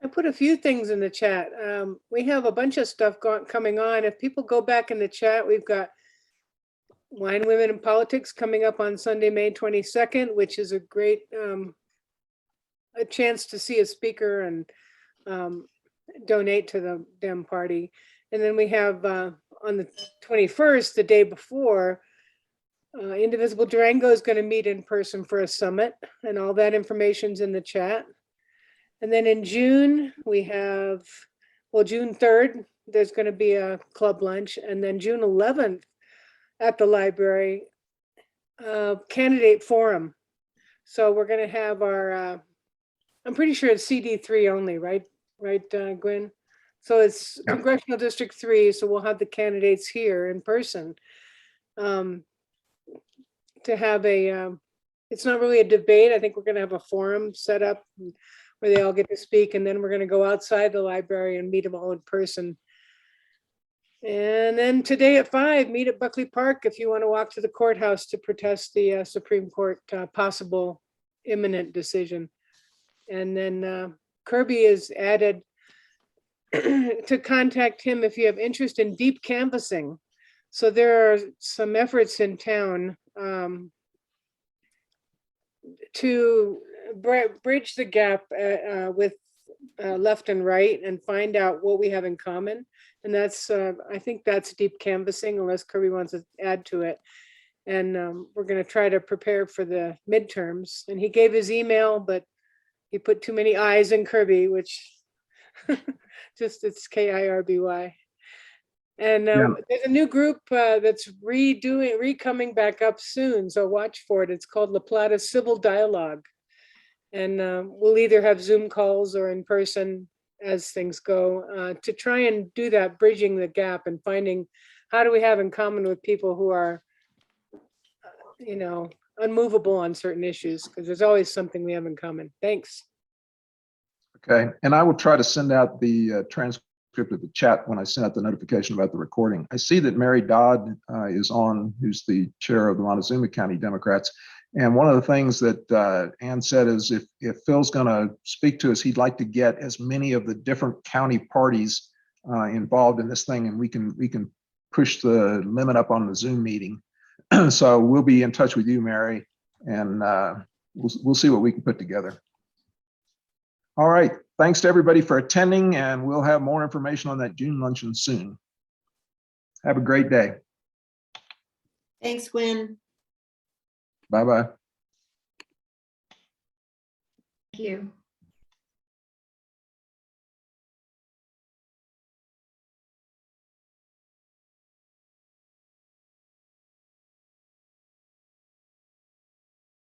I put a few things in the chat. We have a bunch of stuff coming on. If people go back in the chat, we've got Wine, Women, and Politics coming up on Sunday, May 22nd, which is a great a chance to see a speaker and donate to the Dem Party. And then we have on the 21st, the day before, Indivisible Durango is going to meet in person for a summit, and all that information's in the chat. And then in June, we have, June 3rd, there's going to be a club lunch. And then June 11th at the library, candidate forum. So we're going to have our, I'm pretty sure it's CD3 only, right? Right, Gwen? So it's Yeah. Congressional District 3, so we'll have the candidates here in person. To have a, it's not really a debate. I think we're going to have a forum set up where they all get to speak, and then we're going to go outside the library and meet them all in person. And then today at 5, meet at Buckley Park if you want to walk to the courthouse to protest the Supreme Court possible imminent decision. And then Kirby is added to contact him if you have interest in deep canvassing. So there are some efforts in town to bridge the gap with left and right and find out what we have in common. And that's, I think that's deep canvassing, unless Kirby wants to add to it. And we're going to try to prepare for the midterms. And he gave his email, but he put too many I's in Kirby, which just it's Kirby. And there's a new group that's coming back up soon. So watch for it. It's called La Plata Civil Dialogue. And we'll either have Zoom calls or in person as things go to try and do that, bridging the gap and finding how do we have in common with people who are, you know, unmovable on certain issues, because there's always something we have in common. Thanks. Okay, and I will try to send out the transcript of the chat when I send out the notification about the recording. I see that Mary Dodd is on, who's the chair of the Montezuma County Democrats. And one of the things that Ann said is if Phil's going to speak to us, he'd like to get as many of the different county parties involved in this thing, and we can push the limit up on the Zoom meeting. So we'll be in touch with you, Mary, and we'll see what we can put together. All right. Thanks to everybody for attending, and we'll have more information on that June luncheon soon. Have a great day. Thanks, Gwen. Bye-bye. Thank you.